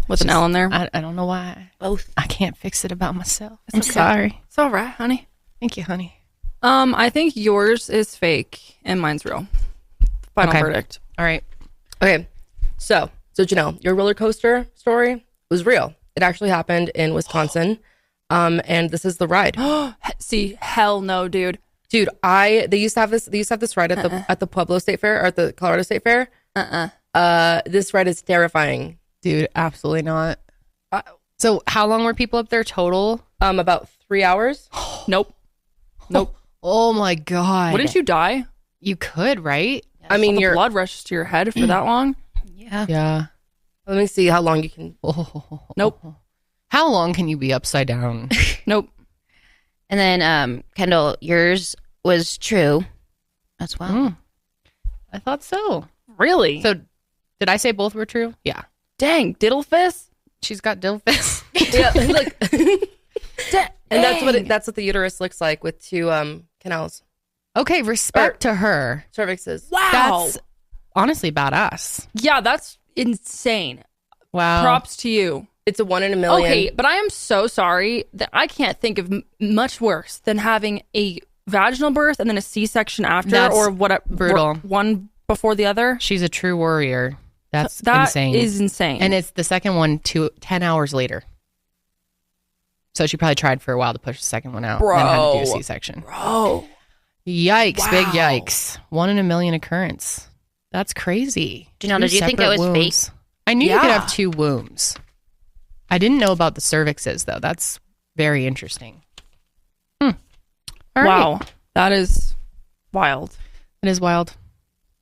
With an L in there. I don't know why. Both. I can't fix it about myself. I'm Okay. Sorry. It's all right, honey. Thank you, honey. I think yours is fake and mine's real. Final verdict. All right. Okay. So Janelle, your roller coaster story was real. It actually happened in Wisconsin. And this is the ride. See, hell no, dude. Dude, they used to have this ride at the Pueblo State Fair or at the Colorado State Fair. This ride is terrifying. Dude, absolutely not. So how long were people up there total? About 3 hours. Nope. Oh my God. Wouldn't you die? You could, right? I mean, your blood rushes to your head for that long. Yeah. Let me see how long you can. Nope. How long can you be upside down? Nope. And then, Kendall, yours was true as well. I thought so. Really? So did I say both were true? Yeah. Dang, diddlefist. She's got dilfist. Yeah, look. And that's what the uterus looks like with two canals. Okay, respect to her. Cervixes. Wow. That's honestly badass. Yeah, that's insane. Wow. Props to you. It's a 1 in a million. Okay, but I am so sorry that I can't think of much worse than having a vaginal birth and then a C-section after. That's or what? brutal. One before the other. She's a true warrior. That insane. Is insane. And it's the second one 10 hours later. So she probably tried for a while to push the second one out. And then had to do a C-section. Bro. Yikes. Wow. Big yikes. 1 in a million occurrence. That's crazy. Janelle, did you think it was wombs. fake? I knew you could have two wombs. I didn't know about the cervixes, though. That's very interesting. All wow. right. That is wild. It is wild.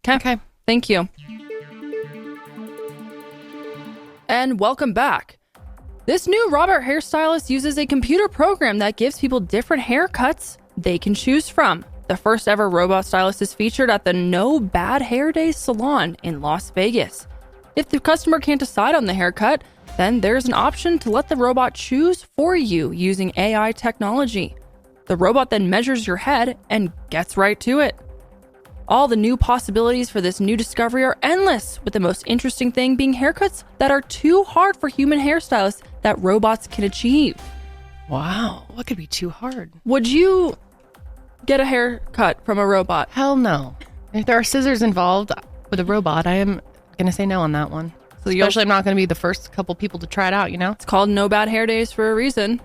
Okay. Thank you. And welcome back. This new Robert hairstylist uses a computer program that gives people different haircuts they can choose from. The first ever robot stylist is featured at the No Bad Hair Day salon in Las Vegas. If the customer can't decide on the haircut, then there's an option to let the robot choose for you using AI technology. The robot then measures your head and gets right to it. All the new possibilities for this new discovery are endless, with the most interesting thing being haircuts that are too hard for human hairstylists that robots can achieve. Wow. What could be too hard? Would you get a haircut from a robot? Hell no. If there are scissors involved with a robot, I am going to say no on that one. So especially I'm not going to be the first couple people to try it out, you know? It's called No Bad Hair Days for a reason.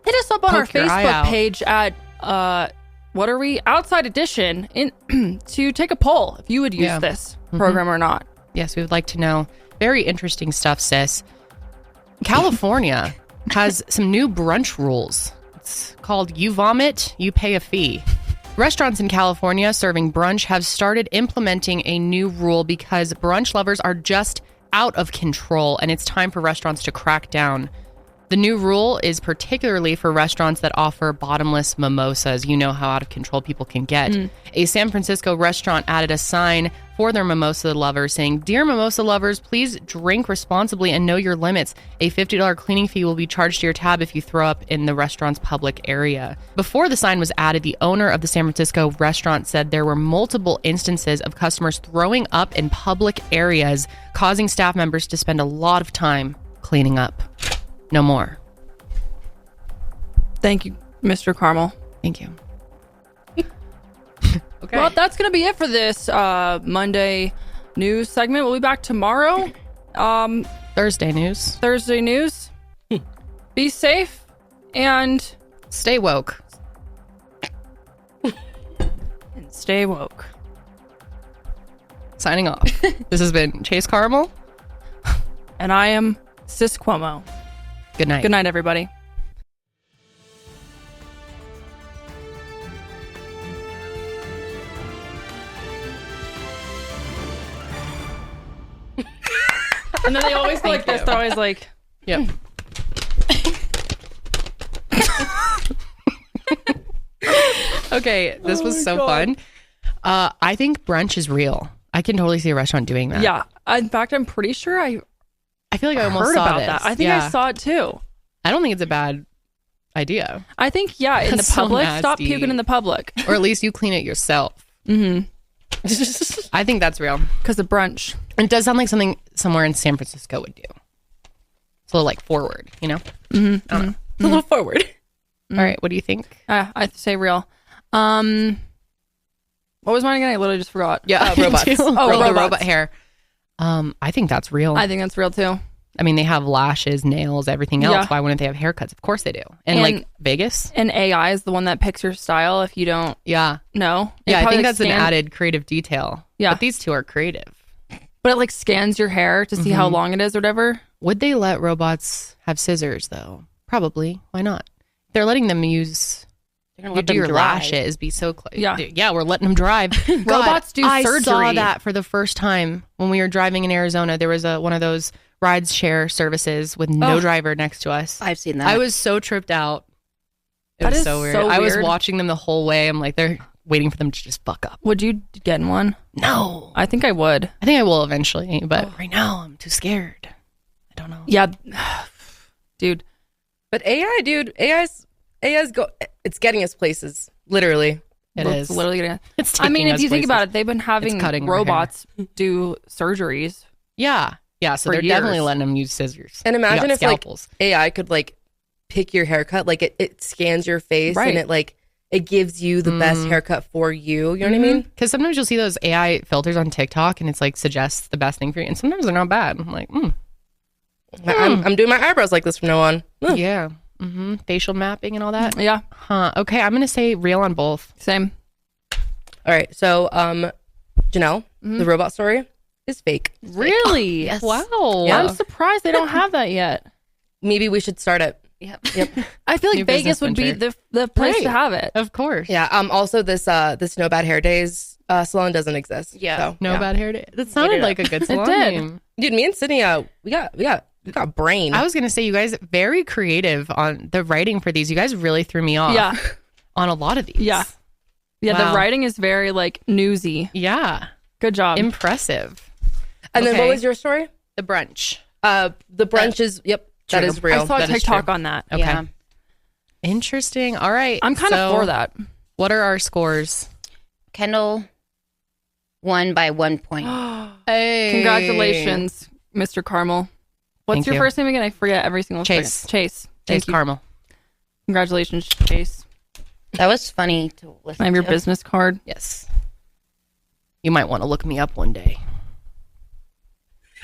Hit us up on our Facebook page at, what are we? Outside Edition to take a poll if you would use this program or not. Yes, we would like to know. Very interesting stuff, sis. California has some new brunch rules. It's called You Vomit, You Pay a Fee. Restaurants in California serving brunch have started implementing a new rule because brunch lovers are just out of control, and it's time for restaurants to crack down The new rule is particularly for restaurants that offer bottomless mimosas. You know how out of control people can get. A San Francisco restaurant added a sign for their mimosa lovers saying, "Dear mimosa lovers, please drink responsibly and know your limits. A $50 cleaning fee will be charged to your tab if you throw up in the restaurant's public area." Before the sign was added, the owner of the San Francisco restaurant said there were multiple instances of customers throwing up in public areas, causing staff members to spend a lot of time cleaning up. No more. Thank you, Mr. Carmel. Thank you. Okay. Well, that's going to be it for this Monday news segment. We'll be back tomorrow. Thursday news. Be safe and stay woke. And stay woke. Signing off. This has been Chase Carmel. And I am Sis Cuomo. Good night. Good night, everybody. And then they always go like this. They're always like, yep. Okay, this was so fun. I think brunch is real. I can totally see a restaurant doing that. Yeah. In fact, I'm pretty sure I feel like I almost heard saw about this. that. I think I saw it too. I don't think it's a bad idea. I think, yeah, in That's the so public. Stop nasty. puking in the public. Or at least you clean it yourself. Mm-hmm. I think that's real. Because of brunch. It does sound like something somewhere in San Francisco would do. It's a little like forward, you know? Mm-hmm. I don't know. It's a little forward. All right, what do you think? I say real. What was mine again? I literally just forgot. Yeah, robots. Robot hair. I think that's real. I think that's real too. I mean, they have lashes, nails, everything else. Yeah. Why wouldn't they have haircuts? Of course they do. And like Vegas. And AI is the one that picks your style if you don't Yeah. know. Yeah, I probably, think like, that's an added creative detail. Yeah. But these two are creative. But it like scans your hair to see how long it is or whatever. Would they let robots have scissors though? Probably. Why not? They're letting them use They're gonna you let do them your drive. lashes, be so close. Yeah. Yeah, we're letting them drive. God, Robots do I surgery. saw that for the first time when we were driving in Arizona. There was one of those ride share services with no driver next to us. I've seen that. I was so tripped out. It That was is so weird. so I was weird. watching them the whole way. I'm like, they're waiting for them to just fuck up. Would you get in one? No. I think I would. I think I will eventually, but right now I'm too scared. I don't know. Yeah. Dude. But AI, dude, AI's it's getting us places. Literally. It's literally gonna. It's I mean, taking if us you think places. about it, they've been having cutting our robots do surgeries. Yeah. Yeah. So For they're years. definitely letting them use scissors. And imagine You got if like scalpels. AI could like pick your haircut, like it scans your face Right. and it gives you the best haircut for you. You know what I mean? Because sometimes you'll see those AI filters on TikTok and it's like suggests the best thing for you. And sometimes they're not bad. I'm like, I'm doing my eyebrows like this from now on. yeah. Facial mapping and all that. Yeah. Huh. Okay. I'm going to say real on both. Same. All right. So, Janelle, the robot story is fake. Really? Yes. Wow. I'm surprised they don't have that yet. Maybe we should start it. Yep. I feel like New Vegas business would be venture. the place Right. to have it. Of course. Yeah. Also, this No Bad Hair Days salon doesn't exist. Yeah. So, No yeah. bad hair day. That sounded it like a good salon did. name. Dude, me and Sydney, we got brain. I was going to say, you guys very creative on the writing for these. You guys really threw me off Yeah. on a lot of these. Yeah. Yeah. Wow. The writing is very like newsy. Yeah. Good job. Impressive. and then what okay. was your story? The brunch. The brunch is that True. is real. I saw a That is TikTok true. on that. Okay. Yeah. Interesting. All right. I'm kind of So, for that. What are our scores? Kendall won by 1 point. Hey. Congratulations, Mr. Carmel. What's Thank your you. first name again? I forget every single Chase. second. Chase. Chase Thank you. Carmel. Congratulations, Chase. That was funny to listen I have your to. business card. Yes. You might want to look me up one day.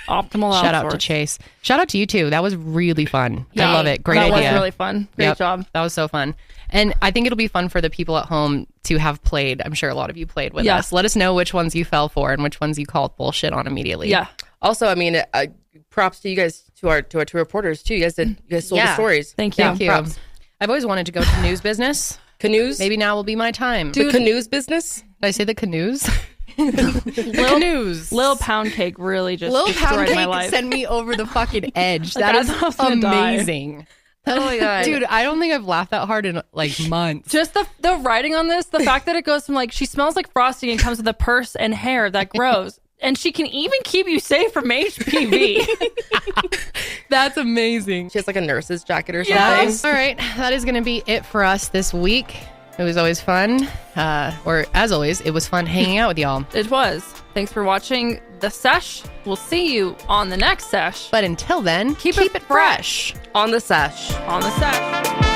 Optimal Shout out to outsource. Chase. Shout out to you too. That was really fun. Yeah. I love it. Great that idea. was really fun. Great Yep. job. That was so fun. And I think it'll be fun for the people at home to have played. I'm sure a lot of you played with Yeah. us. Let us know which ones you fell for and which ones you called bullshit on immediately. Yeah. Also, I mean, props to you guys, to our two reporters too. You guys told the Yeah. stories. Thank you. Thank you. Props. I've always wanted to go to news business. Canoes. Maybe now will be my time. the canoes business. Did I say the canoes? The canoes. Lil Pound Cake really just Lil destroyed Pound my Cake life. sent me over the fucking edge. Like, that I is was gonna die. amazing. Oh my God. Dude, I don't think I've laughed that hard in like months. Just the writing on this, the fact that it goes from like, she smells like frosting and comes with a purse and hair that grows. And she can even keep you safe from HPV. That's amazing. She has like a nurse's jacket or something. Yes. All right. That is going to be it for us this week. It was always fun. Or as always, it was fun hanging out with y'all. It was. Thanks for watching the Sesh. We'll see you on the next Sesh. But until then, keep it fresh. On the Sesh. On the Sesh.